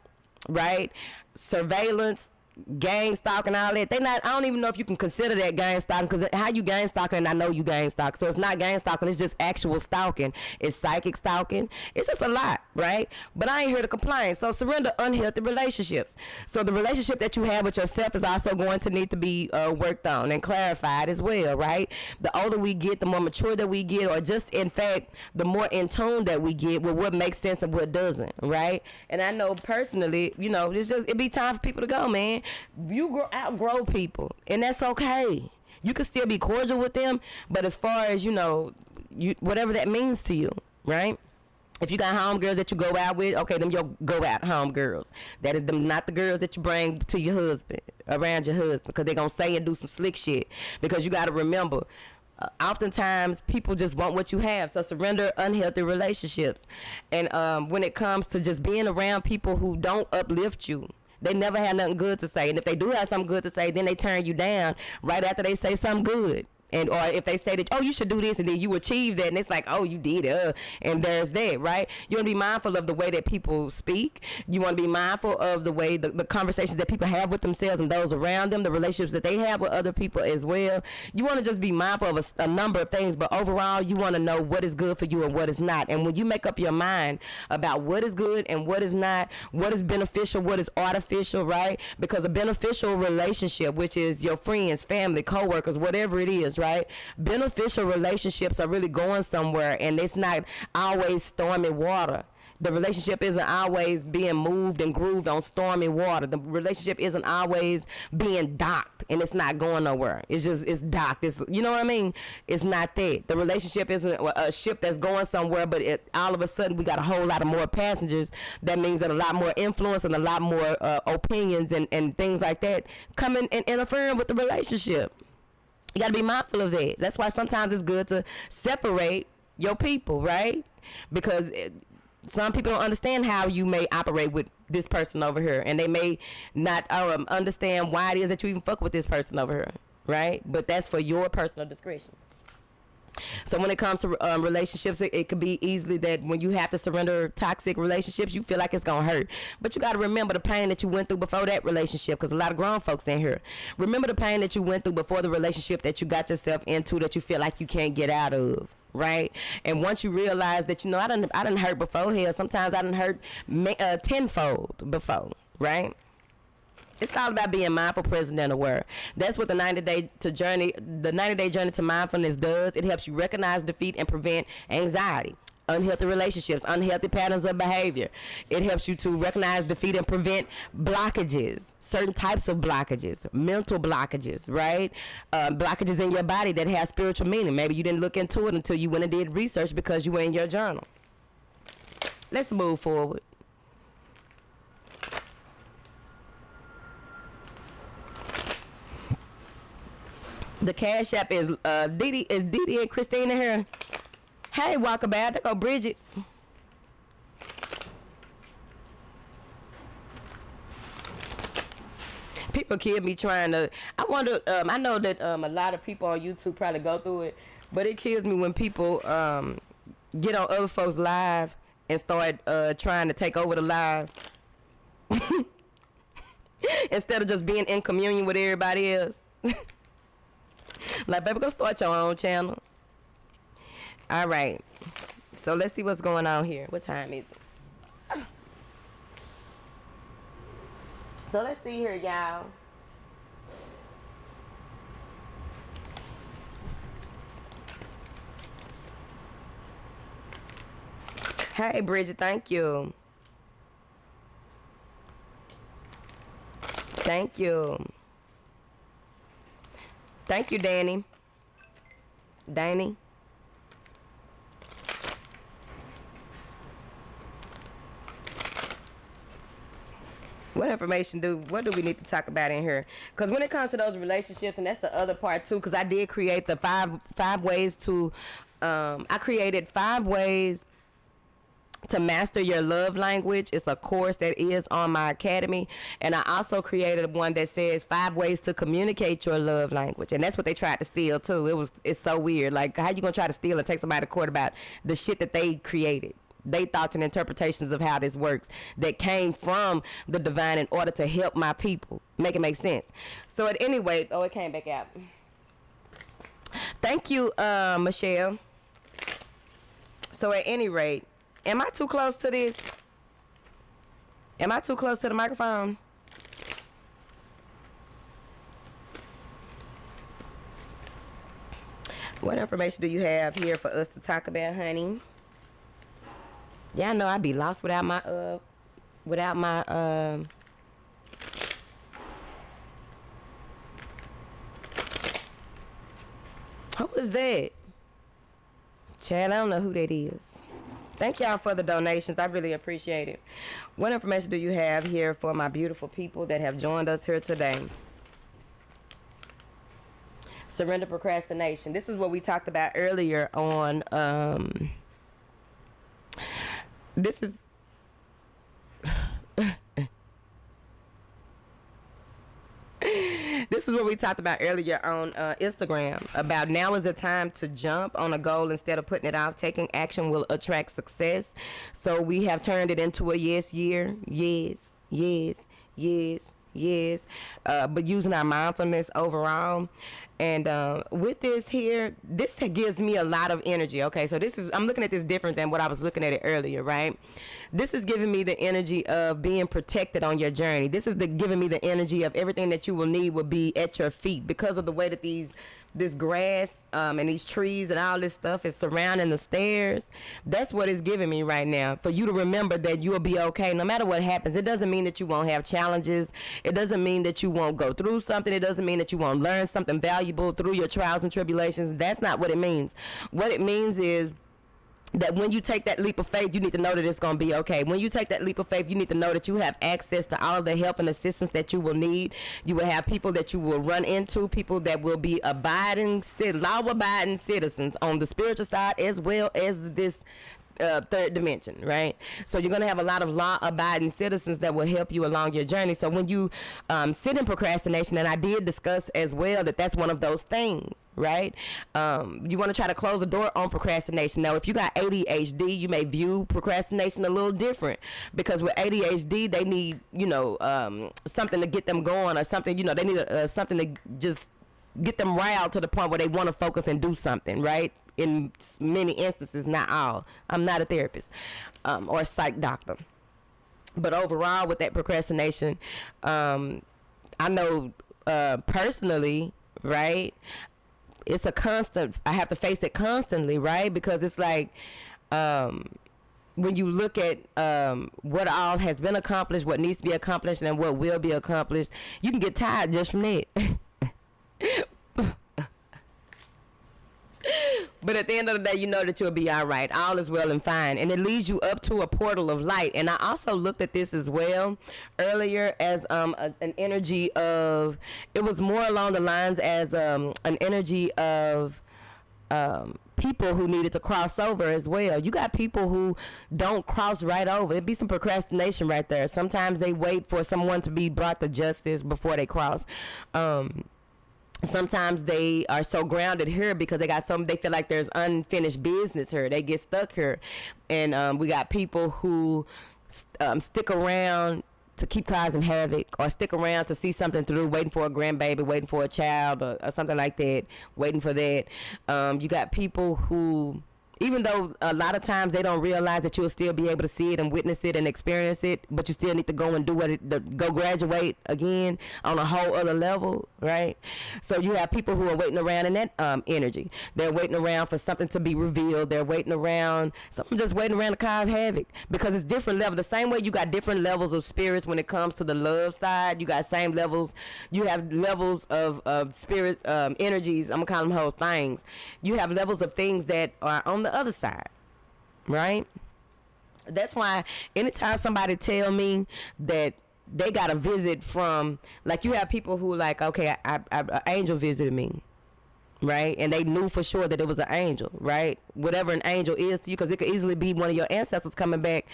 S3: right? Surveillance, gang stalking, all that. I don't even know if you can consider that gang stalking, because how you gang stalking, and I know you gang stalking. So it's not gang stalking, it's just actual stalking. It's psychic stalking. It's just a lot, right? But I ain't here to complain. So surrender unhealthy relationships. So the relationship that you have with yourself is also going to need to be worked on and clarified as well, right? The older we get, the more mature that we get, or just in fact, the more in tune that we get with what makes sense and what doesn't, right? And I know personally, it be time for people to go, man. You outgrow people, and that's okay. You can still be cordial with them, but as far as whatever that means to you, right? If you got homegirls that you go out with, okay, them your go out homegirls. That is them, not the girls that you bring to your husband, around your husband, because they're gonna say and do some slick shit. Because you got to remember, oftentimes people just want what you have. So surrender unhealthy relationships. And when it comes to just being around people who don't uplift you, they never have nothing good to say. And if they do have something good to say, then they turn you down right after they say something good. Or if they say that, oh, you should do this, and then you achieve that, and it's like, oh, you did it, and there's that, right? You want to be mindful of the way that people speak. You want to be mindful of the way the conversations that people have with themselves and those around them, the relationships that they have with other people as well. You want to just be mindful of a number of things, but overall, you want to know what is good for you and what is not. And when you make up your mind about what is good and what is not, what is beneficial, what is artificial, right? Because a beneficial relationship, which is your friends, family, coworkers, whatever it is, right? Beneficial relationships are really going somewhere, and it's not always stormy water. The relationship isn't always being moved and grooved on stormy water. The relationship isn't always being docked, and it's not going nowhere. It's docked. You know what I mean? It's not that. The relationship isn't a ship that's going somewhere, but all of a sudden we got a whole lot of more passengers. That means that a lot more influence and a lot more opinions and things like that coming and interfering with the relationship. You got to be mindful of that. That's why sometimes it's good to separate your people, right? Because Some people don't understand how you may operate with this person over here, and they may not understand why it is that you even fuck with this person over here, right? But that's for your personal discretion. So when it comes to relationships, it could be easily that when you have to surrender toxic relationships, you feel like it's gonna hurt. But you got to remember the pain that you went through before that relationship, because a lot of grown folks in here. Remember the pain that you went through before the relationship that you got yourself into that you feel like you can't get out of. Right? And once you realize that, I done hurt before here. Sometimes I done hurt tenfold before. Right? It's all about being mindful, present, and aware. That's what the 90-day journey to mindfulness does. It helps you recognize, defeat, and prevent anxiety, unhealthy relationships, unhealthy patterns of behavior. It helps you to recognize, defeat, and prevent blockages, certain types of blockages, mental blockages, right? Blockages in your body that have spiritual meaning. Maybe you didn't look into it until you went and did research because you were in your journal. Let's move forward. The Cash App is Didi and Christina here. Hey, Walkabout, there go Bridget. People kill me trying to. I wonder. I know that a lot of people on YouTube probably go through it, but it kills me when people get on other folks' live and start trying to take over the live instead of just being in communion with everybody else. Like, baby, go start your own channel. All right. So let's see what's going on here. What time is it? So let's see here, y'all. Hey, Bridget, thank you. Thank you. Thank you, Danny. Danny. What do we need to talk about in here? Because when it comes to those relationships, and that's the other part too, because I did create the five ways to, I created 5 ways to master your love language. It's a course that is on my academy, and I also created one that says 5 ways to communicate your love language, and that's what they tried to steal too. It's so weird. Like, how you gonna try to steal and take somebody to court about the shit that they created? They thoughts and interpretations of how this works that came from the divine in order to help my people. Make it make sense. So at any rate, it came back out. Thank you, Michelle. So at any rate, am I too close to this? Am I too close to the microphone? What information do you have here for us to talk about, honey? Y'all know I'd be lost without my who is that? Chad, I don't know who that is. Thank y'all for the donations. I really appreciate it. What information do you have here for my beautiful people that have joined us here today? Surrender procrastination. This is what we talked about earlier on. This is this is what we talked about earlier on Instagram about now is the time to jump on a goal instead of putting it off. Taking action will attract success. So we have turned it into a yes year. Yes, but using our mindfulness overall. And with this here, this gives me a lot of energy. Okay, so I'm looking at this different than what I was looking at it earlier, right? This is giving me the energy of being protected on your journey. This is giving me the energy of everything that you will need will be at your feet because of the way that this grass and these trees and all this stuff is surrounding the stairs. That's what it's giving me right now. For you to remember that you will be okay no matter what happens. It doesn't mean that you won't have challenges. It doesn't mean that you won't go through something. It doesn't mean that you won't learn something valuable through your trials and tribulations. That's not what it means. What it means is that when you take that leap of faith, you need to know that it's going to be okay. When you take that leap of faith, you need to know that you have access to all of the help and assistance that you will need. You will have people that you will run into, people that will be law-abiding citizens on the spiritual side as well as this third dimension, right? So you're going to have a lot of law-abiding citizens that will help you along your journey. So when you sit in procrastination, and I did discuss as well that that's one of those things, right? You want to try to close the door on procrastination. Now, if you got ADHD, you may view procrastination a little different, because with ADHD, they need, something to get them going, or something, they need something to just get them riled to the point where they want to focus and do something, right? In many instances, not all. I'm not a therapist or a psych doctor. But overall, with that procrastination, I know personally, right, it's a constant. I have to face it constantly, right? Because it's like when you look at what all has been accomplished, what needs to be accomplished, and what will be accomplished, you can get tired just from that. But at the end of the day, you know that you'll be all right. All is well and fine. And it leads you up to a portal of light. And I also looked at this as well earlier as an energy of, it was more along the lines as an energy of people who needed to cross over as well. You got people who don't cross right over. It'd be some procrastination right there. Sometimes they wait for someone to be brought to justice before they cross. Sometimes they are so grounded here because they feel like there's unfinished business here. They get stuck here. And we got people who stick around to keep causing havoc, or stick around to see something through, waiting for a grandbaby, waiting for a child, or something like that, waiting for that. You got people who, even though a lot of times they don't realize that you'll still be able to see it and witness it and experience it, but you still need to go and go graduate again on a whole other level, right? So you have people who are waiting around in that energy. They're waiting around for something to be revealed. They're waiting around, some just waiting around to cause havoc, because it's different levels. The same way you got different levels of spirits when it comes to the love side, you got same levels. You have levels of spirit energies. I'm gonna call them whole things. You have levels of things that are on the other side, right? That's why anytime somebody tell me that they got a visit from, like, you have people who like, okay, an angel visited me, right? And they knew for sure that it was an angel, right? Whatever an angel is to you, because it could easily be one of your ancestors coming back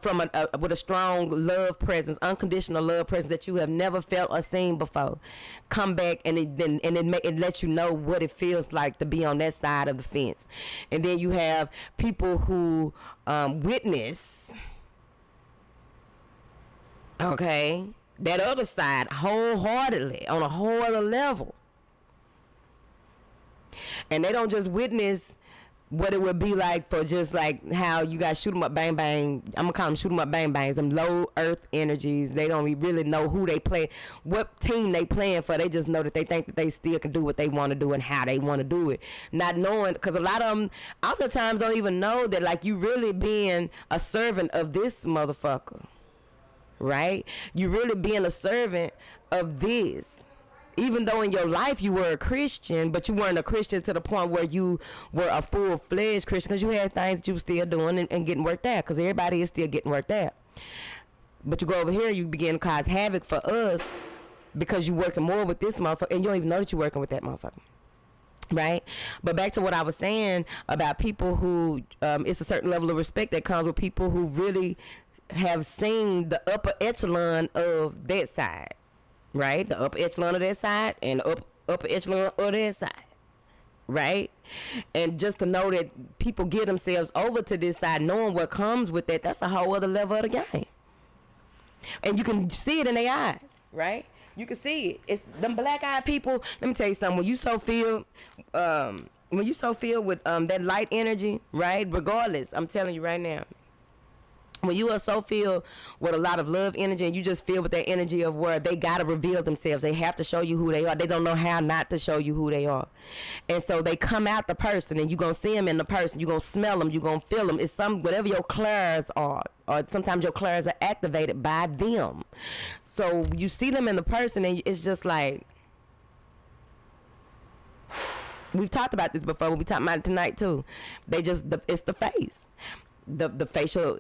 S3: from with a strong love presence, unconditional love presence that you have never felt or seen before. Come back and it lets you know what it feels like to be on that side of the fence. And then you have people who witness, okay, that other side wholeheartedly on a whole other level. And they don't just witness what it would be like for just like how you guys shoot 'em up bang bang. I'm gonna call them shoot 'em up bang bangs. Them low earth energies. They don't really know who they play, what team they playing for. They just know that they think that they still can do what they want to do and how they want to do it. Not knowing, because a lot of them oftentimes don't even know that, like, you really being a servant of this motherfucker, right? You really being a servant of this. Even though in your life you were a Christian, but you weren't a Christian to the point where you were a full-fledged Christian, because you had things that you were still doing and getting worked out, because everybody is still getting worked out. But you go over here, you begin to cause havoc for us because you working more with this motherfucker, and you don't even know that you're working with that motherfucker. Right? But back to what I was saying about people who, it's a certain level of respect that comes with people who really have seen the upper echelon of that side. Right? The upper echelon of that side and the upper echelon of that side. Right? And just to know that people get themselves over to this side, knowing what comes with that, that's a whole other level of the game. And you can see it in their eyes, right? You can see it. It's them black-eyed people. Let me tell you something. When you so filled with that light energy, right? Regardless, I'm telling you right now, when you are so filled with a lot of love energy, and you just feel with that energy of where they got to reveal themselves. They have to show you who they are. They don't know how not to show you who they are. And so they come out the person, and you're going to see them in the person. You're going to smell them. You're going to feel them. It's whatever your clairs are, or sometimes your clairs are activated by them. So you see them in the person, and it's just like, we've talked about this before. We talked about it tonight too. It's the face. the facial,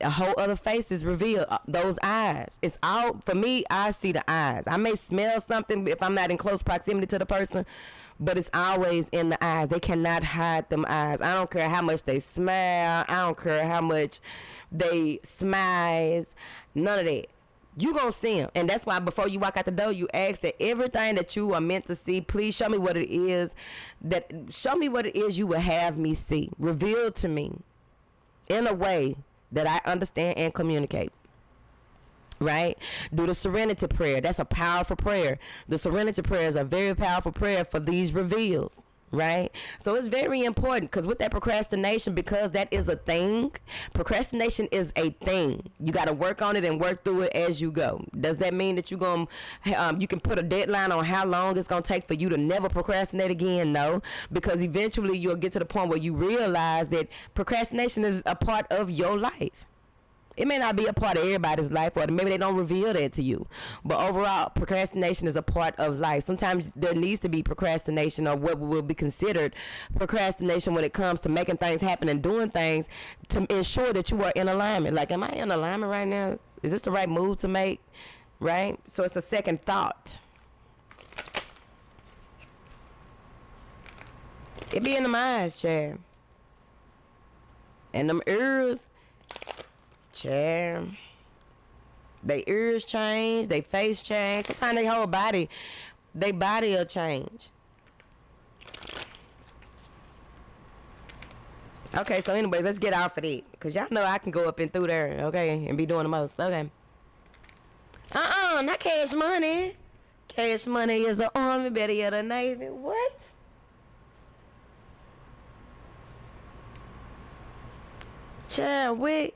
S3: a whole other face is revealed. Those eyes, it's all for me. I see the eyes. I may smell something if I'm not in close proximity to the person, but it's always in the eyes. They cannot hide them eyes. I don't care how much they smile. I don't care how much they smize. None of that. You gonna see them, and that's why before you walk out the door, you ask that everything that you are meant to see, please show me what it is. Show me what it is you would have me see. Reveal to me in a way that I understand and communicate. Right? Do the serenity prayer. That's a powerful prayer. The serenity prayer is a very powerful prayer for these reveals. Right? So it's very important, because with that procrastination, because that is a thing, procrastination is a thing. You got to work on it and work through it as you go. Does that mean that you can put a deadline on how long it's going to take for you to never procrastinate again? No, because eventually you'll get to the point where you realize that procrastination is a part of your life. It may not be a part of everybody's life, or maybe they don't reveal that to you. But overall, procrastination is a part of life. Sometimes there needs to be procrastination, or what will be considered procrastination, when it comes to making things happen and doing things to ensure that you are in alignment. Like, am I in alignment right now? Is this the right move to make? Right? So it's a second thought. It be in them eyes, Chad. And them ears. Chad. They ears change, they face change. Sometimes they whole body, they body will change. Okay, so anyways, let's get off of it, because y'all know I can go up and through there, okay, and be doing the most. Okay. Not Cash Money. Cash Money is the Army, better yet the Navy. What? Child, wait.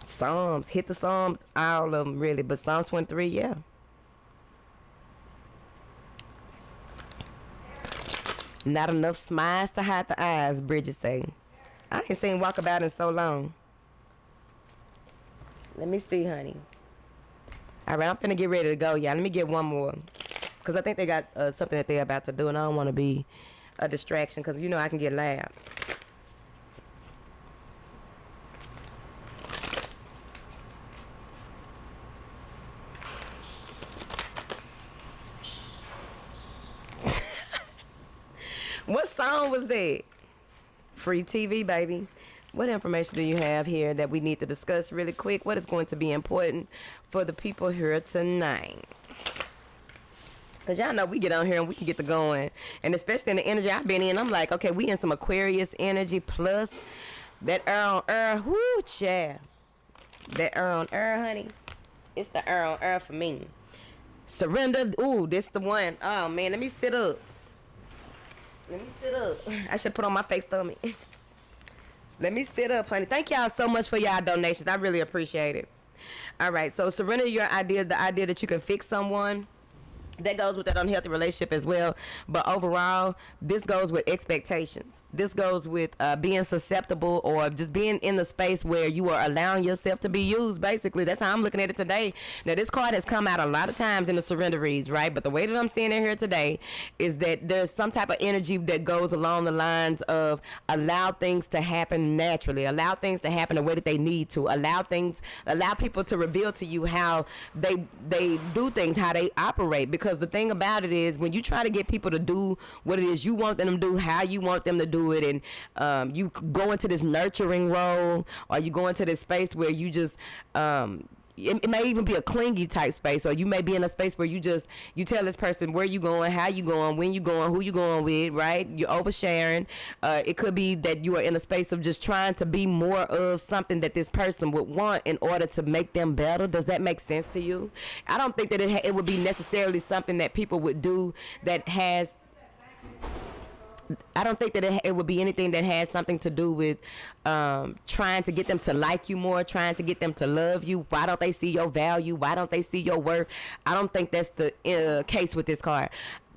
S3: Psalms, hit the Psalms, all of them really, but Psalms 23, yeah. Not enough smiles to hide the eyes, Bridget say. I ain't seen Walkabout in so long. Let me see, honey. All right, I'm finna get ready to go, y'all. Let me get one more, because I think they got something that they're about to do, and I don't want to be a distraction, because you know I can get loud. What song was that? Free TV, baby. What information do you have here that we need to discuss really quick? What is going to be important for the people here tonight? Because y'all know we get on here and we can get to going. And especially in the energy I've been in, I'm like, okay, we in some Aquarius energy, plus that air on whoo, child. That air on air, honey. It's the air on air for me. Surrender. Ooh, this the one. Oh, man, let me sit up. Let me sit up. I should put on my face stomach. Let me sit up, honey. Thank y'all so much for y'all donations. I really appreciate it. All right, so surrender your idea, the idea that you can fix someone. That goes with that unhealthy relationship as well. But overall, this goes with expectations. This goes with being susceptible, or just being in the space where you are allowing yourself to be used. Basically, that's how I'm looking at it today. Now, this card has come out a lot of times in the surrender reads, right? But the way that I'm seeing it here today is that there's some type of energy that goes along the lines of allow things to happen naturally, allow things to happen the way that they need to, allow people to reveal to you how they do things, how they operate. Because the thing about it is, when you try to get people to do what it is you want them to do, how you want them to do it, and you go into this nurturing role, or you go into this space where you just it may even be a clingy type space, or you may be in a space where you tell this person where you going, how you going, when you going, who you going with, right? You're oversharing. It could be that you are in a space of just trying to be more of something that this person would want in order to make them better. Does that make sense to you? I don't think that it would be necessarily something that people would do that has... I don't think that it would be anything that has something to do with trying to get them to like you more, trying to get them to love you. Why don't they see your value? Why don't they see your worth? I don't think that's the case with this card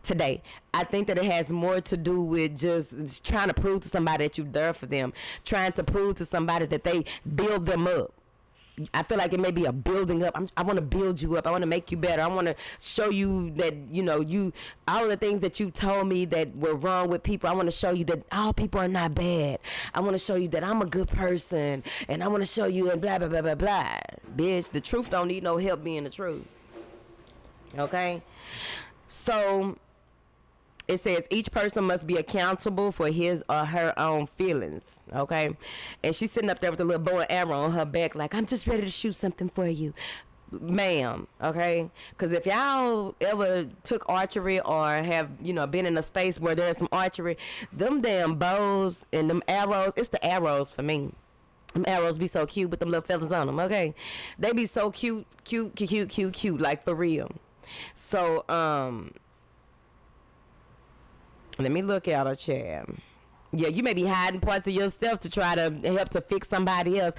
S3: today. I think that it has more to do with just trying to prove to somebody that you're there for them, trying to prove to somebody that they build them up. I feel like it may be a building up. I want to build you up. I want to make you better. I want to show you that, you know, all the things that you told me that were wrong with people. I want to show you that all people are not bad. I want to show you that I'm a good person, and I want to show you and blah, blah, blah, blah, blah. Bitch, the truth don't need no help being the truth. Okay? So it says each person must be accountable for his or her own feelings. Okay? And she's sitting up there with a little bow and arrow on her back like, I'm just ready to shoot something for you. Ma'am, okay? Because if y'all ever took archery or have, you know, been in a space where there's some archery, them damn bows and them arrows, it's the arrows for me. Them arrows be so cute with them little feathers on them, okay? They be so cute, like for real. So, let me look at her, chat. Yeah, you may be hiding parts of yourself to try to help to fix somebody else.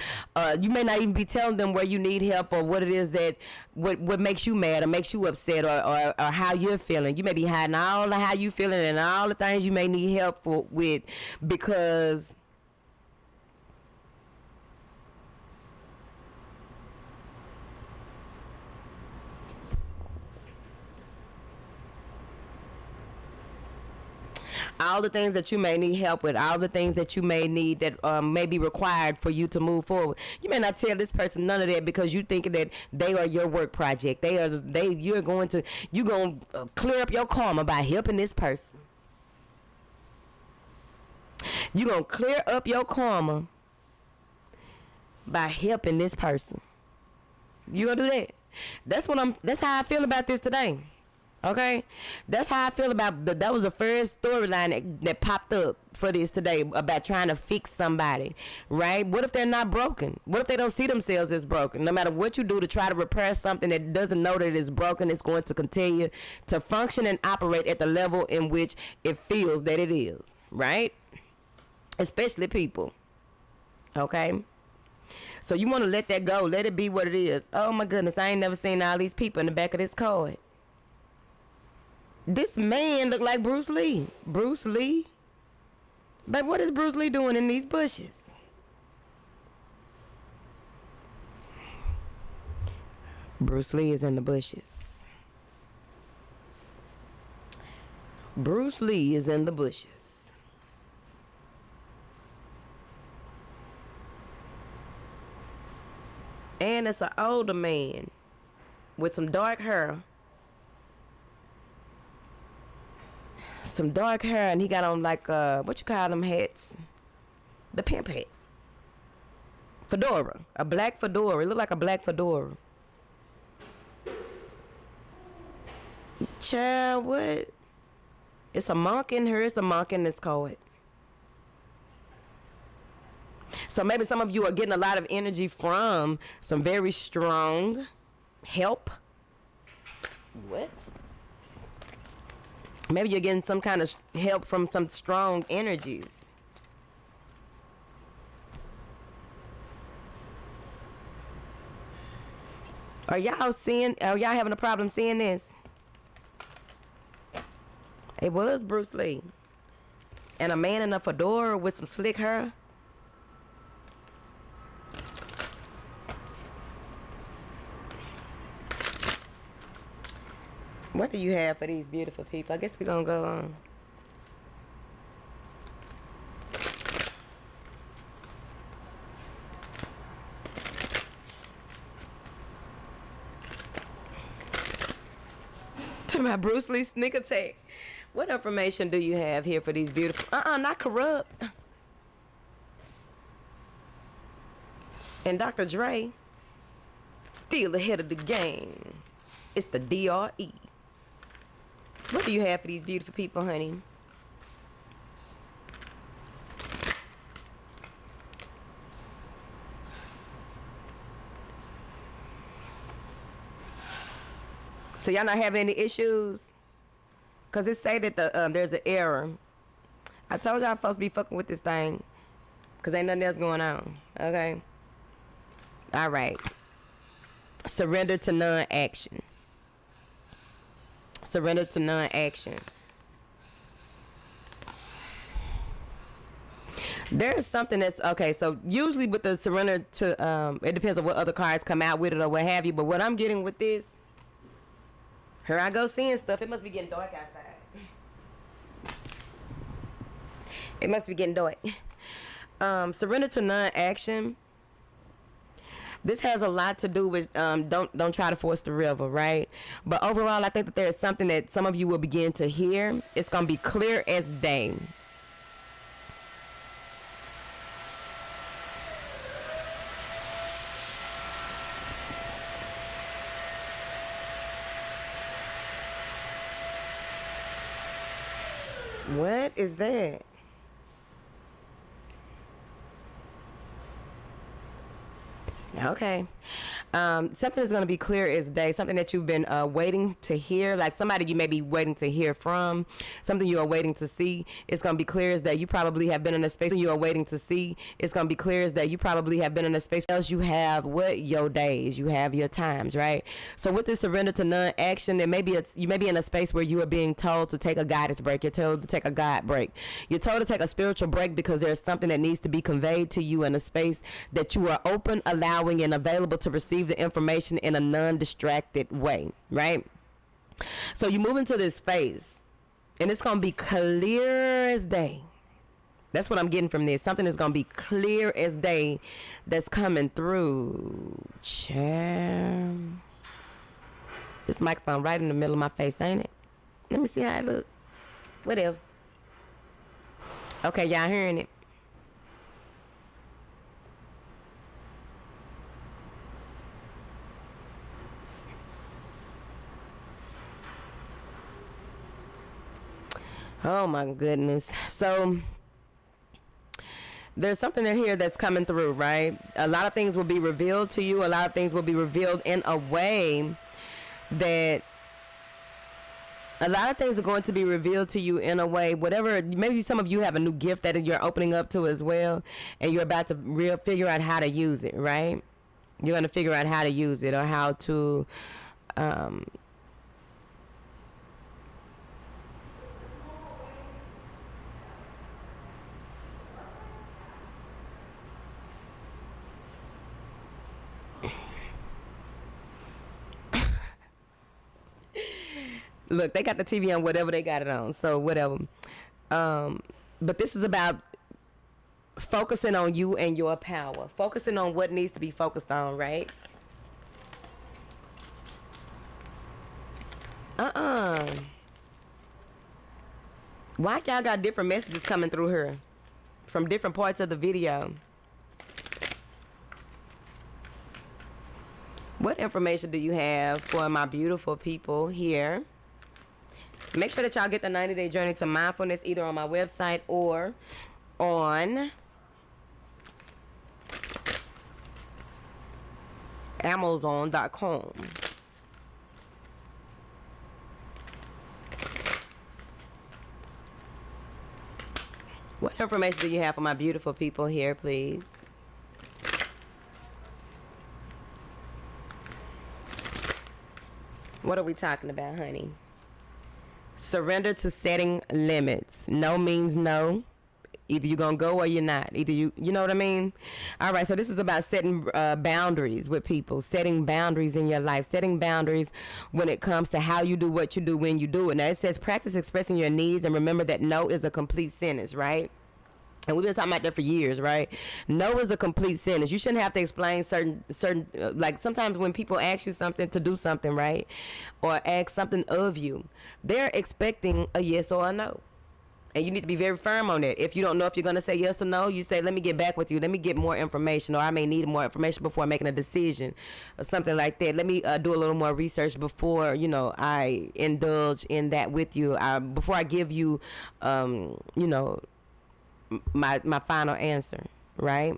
S3: You may not even be telling them where you need help or what it is that what makes you mad or makes you upset or how you're feeling. You may be hiding all of how you feeling and all the things you may need help with because all the things that you may need help with, all the things that you may need that may be required for you to move forward. You may not tell this person none of that because you thinking that they are your work project. You're going to clear up your karma by helping this person. You're going to clear up your karma by helping this person. You going to do that? That's how I feel about this today. Okay, that's how I feel about that was the first storyline that popped up for this today about trying to fix somebody, right? What if they're not broken? What if they don't see themselves as broken? No matter what you do to try to repair something that doesn't know that it's broken, it's going to continue to function and operate at the level in which it feels that it is, right? Especially people, okay? So you want to let that go, let it be what it is. Oh my goodness, I ain't never seen all these people in the back of this card. This man looked like Bruce Lee. Bruce Lee? But what is Bruce Lee doing in these bushes? Bruce Lee is in the bushes. Bruce Lee is in the bushes. And it's an older man with some dark hair. Some dark hair, and he got on like what you call them hats? The pimp hat. Fedora. A black fedora. It looked like a black fedora. Child, what? It's a monk in here. It's a monk in this card. So maybe some of you are getting a lot of energy from some very strong help. What? Maybe you're getting some kind of help from some strong energies. Are y'all having a problem seeing this? It was Bruce Lee. And a man in a fedora with some slick hair. What do you have for these beautiful people? I guess we're going to go on. To my Bruce Lee sneak attack. What information do you have here for these beautiful... not corrupt. And Dr. Dre, still ahead of the game. It's the DRE. What do you have for these beautiful people, honey? So y'all not having any issues? Cause it say that there's an error. I told y'all I'm supposed to be fucking with this thing. Cause ain't nothing else going on. Okay. All right. Surrender to non-action. Surrender to non-action. There's something that's okay. So usually with the surrender to, it depends on what other cards come out with it or what have you. But what I'm getting with this, here I go seeing stuff. It must be getting dark outside. It must be getting dark. Surrender to non-action. This has a lot to do with don't try to force the river, right? But overall, I think that there is something that some of you will begin to hear. It's gonna be clear as day. What is that? Okay. Something is going to be clear as day. Something that you've been waiting to hear, like somebody you may be waiting to hear from, something you are waiting to see. It's going to be clear as day. You probably have been in a space you are waiting to see. It's going to be clear as day. You probably have been in a space else. You have what? Your days. You have your times, right? So with this surrender to non-action, you may be in a space where you are being told to take a guidance break. You're told to take a God break. You're told to take a spiritual break because there's something that needs to be conveyed to you in a space that you are open, allowing, and available to receive the information in a non-distracted way, right? So you move into this space and it's going to be clear as day. That's what I'm getting from this. Something is going to be clear as day that's coming through. Cham. This microphone right in the middle of my face, ain't it? Let me see how it look. Whatever. Okay, y'all hearing it? Oh my goodness. So there's something in here that's coming through, right? A lot of things will be revealed to you. A lot of things will be revealed in a way that a lot of things are going to be revealed to you in a way, whatever, maybe some of you have a new gift that you're opening up to as well, and you're about to figure out how to use it, right? You're going to figure out how to use it or how to, look, they got the TV on whatever they got it on, so whatever. But this is about focusing on you and your power. Focusing on what needs to be focused on, right? Why y'all got different messages coming through here from different parts of the video? What information do you have for my beautiful people here? Make sure that y'all get the 90-day journey to mindfulness either on my website or on Amazon.com. What information do you have for my beautiful people here, please? What are we talking about, honey? Surrender to setting limits. No means no. Either you're going to go or you're not. Either you know what I mean? All right, so this is about setting boundaries with people, setting boundaries in your life, setting boundaries when it comes to how you do what you do when you do it. Now, it says practice expressing your needs and remember that no is a complete sentence, right? And we've been talking about that for years, right? No is a complete sentence. You shouldn't have to explain certain like sometimes when people ask you something to do something, right? Or ask something of you, they're expecting a yes or a no. And you need to be very firm on it. If you don't know if you're going to say yes or no, you say, let me get back with you. Let me get more information, or I may need more information before making a decision or something like that. Let me do a little more research before, I indulge in that with you. Before I give you, my final answer, right?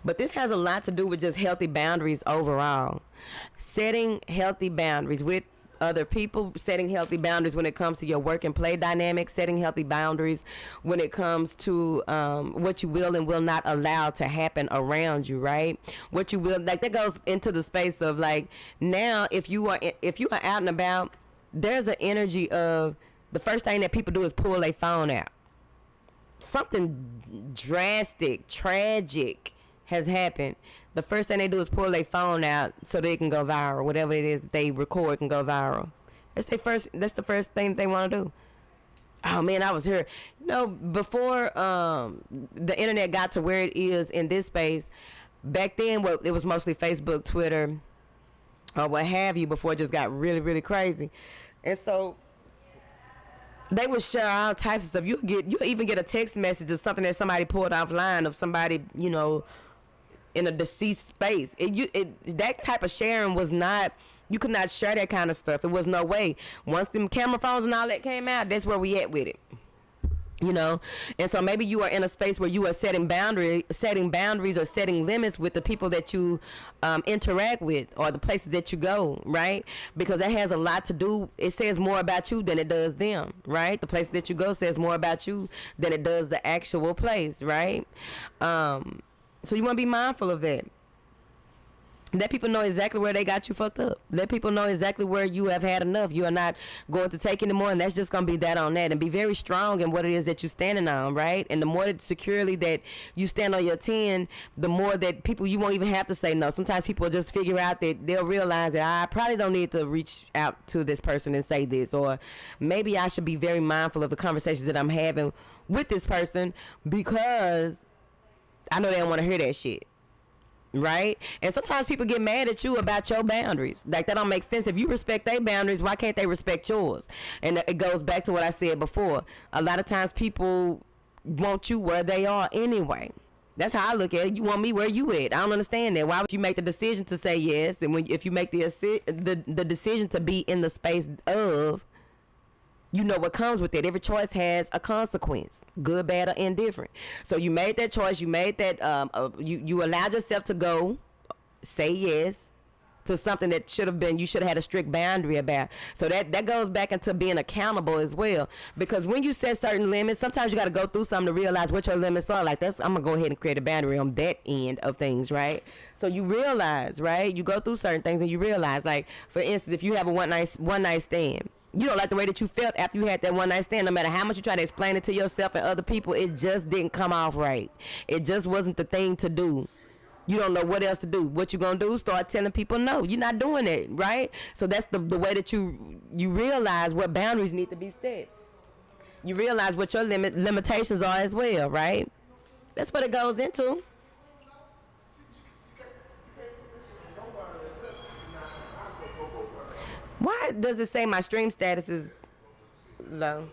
S3: But this has a lot to do with just healthy boundaries overall. Setting healthy boundaries with other people, setting healthy boundaries when it comes to your work and play dynamics, setting healthy boundaries when it comes to what you will and will not allow to happen around you, right? What you will, like that goes into the space of like, now if you are out and about, there's an energy of the first thing that people do is pull their phone out. something drastic, tragic has happened, the first thing they do is pull their phone out so they can go viral. Whatever it is that they record can go viral. That's the first thing they want to do. Oh man, I was here. Before the internet got to where it is in this space, back then it was mostly Facebook, Twitter, or what have you, before it just got really, really crazy. And so they would share all types of stuff. You even get a text message of something that somebody pulled offline of somebody, in a deceased space. That type of sharing was not, you could not share that kind of stuff. It was no way. Once them camera phones and all that came out, that's where we at with it. And so maybe you are in a space where you are setting boundaries or setting limits with the people that you interact with, or the places that you go, right? Because that has a lot to do. It says more about you than it does them, right? The places that you go says more about you than it does the actual place, right? So you want to be mindful of that. Let people know exactly where they got you fucked up. Let people know exactly where you have had enough. You are not going to take anymore, and that's just going to be that on that. And be very strong in what it is that you're standing on, right? And the more securely that you stand on your 10, the more that people, you won't even have to say no. Sometimes people will just figure out that they'll realize that I probably don't need to reach out to this person and say this, or maybe I should be very mindful of the conversations that I'm having with this person, because I know they don't want to hear that shit. Right? And sometimes people get mad at you about your boundaries. Like, that don't make sense. If you respect their boundaries, why can't they respect yours? And it goes back to what I said before. A lot of times people want you where they are anyway. That's how I look at it. You want me where you at. I don't understand that. Why would you make the decision to say yes? And if you make the decision to be in the space of, what comes with it. Every choice has a consequence, good, bad, or indifferent. So you made that choice. You made that. You allowed yourself to go, say yes to something that you should have had a strict boundary about. So that goes back into being accountable as well. Because when you set certain limits, sometimes you got to go through something to realize what your limits are. Like, I'm gonna go ahead and create a boundary on that end of things, right? So you realize, right? You go through certain things and you realize, like, for instance, if you have a one night stand. You don't like the way that you felt after you had that one night stand. No matter how much you try to explain it to yourself and other people, it just didn't come off right. It just wasn't the thing to do. You don't know what else to do. What you gonna do? Start telling people no. You're not doing it, right? So that's the way that you realize what boundaries need to be set. You realize what your limitations are as well, right? That's what it goes into. Why does it say my stream status is low?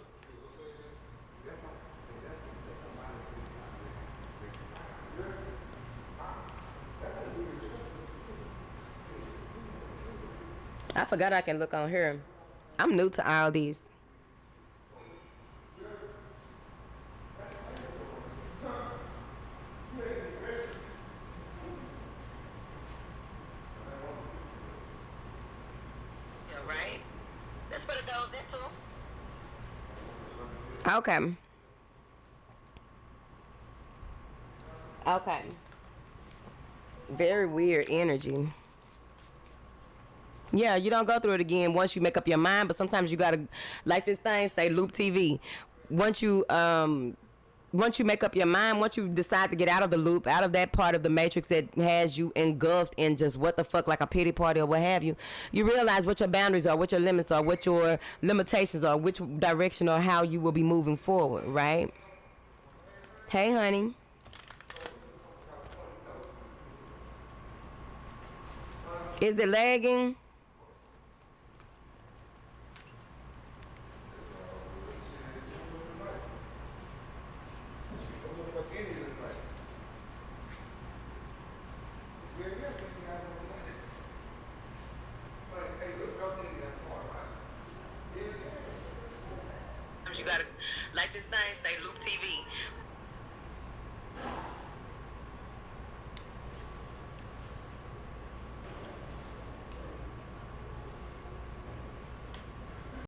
S3: I forgot I can look on here. I'm new to all these. Right? That's what it goes into. Okay. Okay. Very weird energy. Yeah, you don't go through it again once you make up your mind, but sometimes you gotta, like this thing say, loop TV. Once you make up your mind, once you decide to get out of the loop, out of that part of the matrix that has you engulfed in just what the fuck, like a pity party or what have you, you realize what your boundaries are, what your limits are, what your limitations are, which direction or how you will be moving forward, right? Hey, honey. Is it lagging? You gotta, like this thing say, loop TV.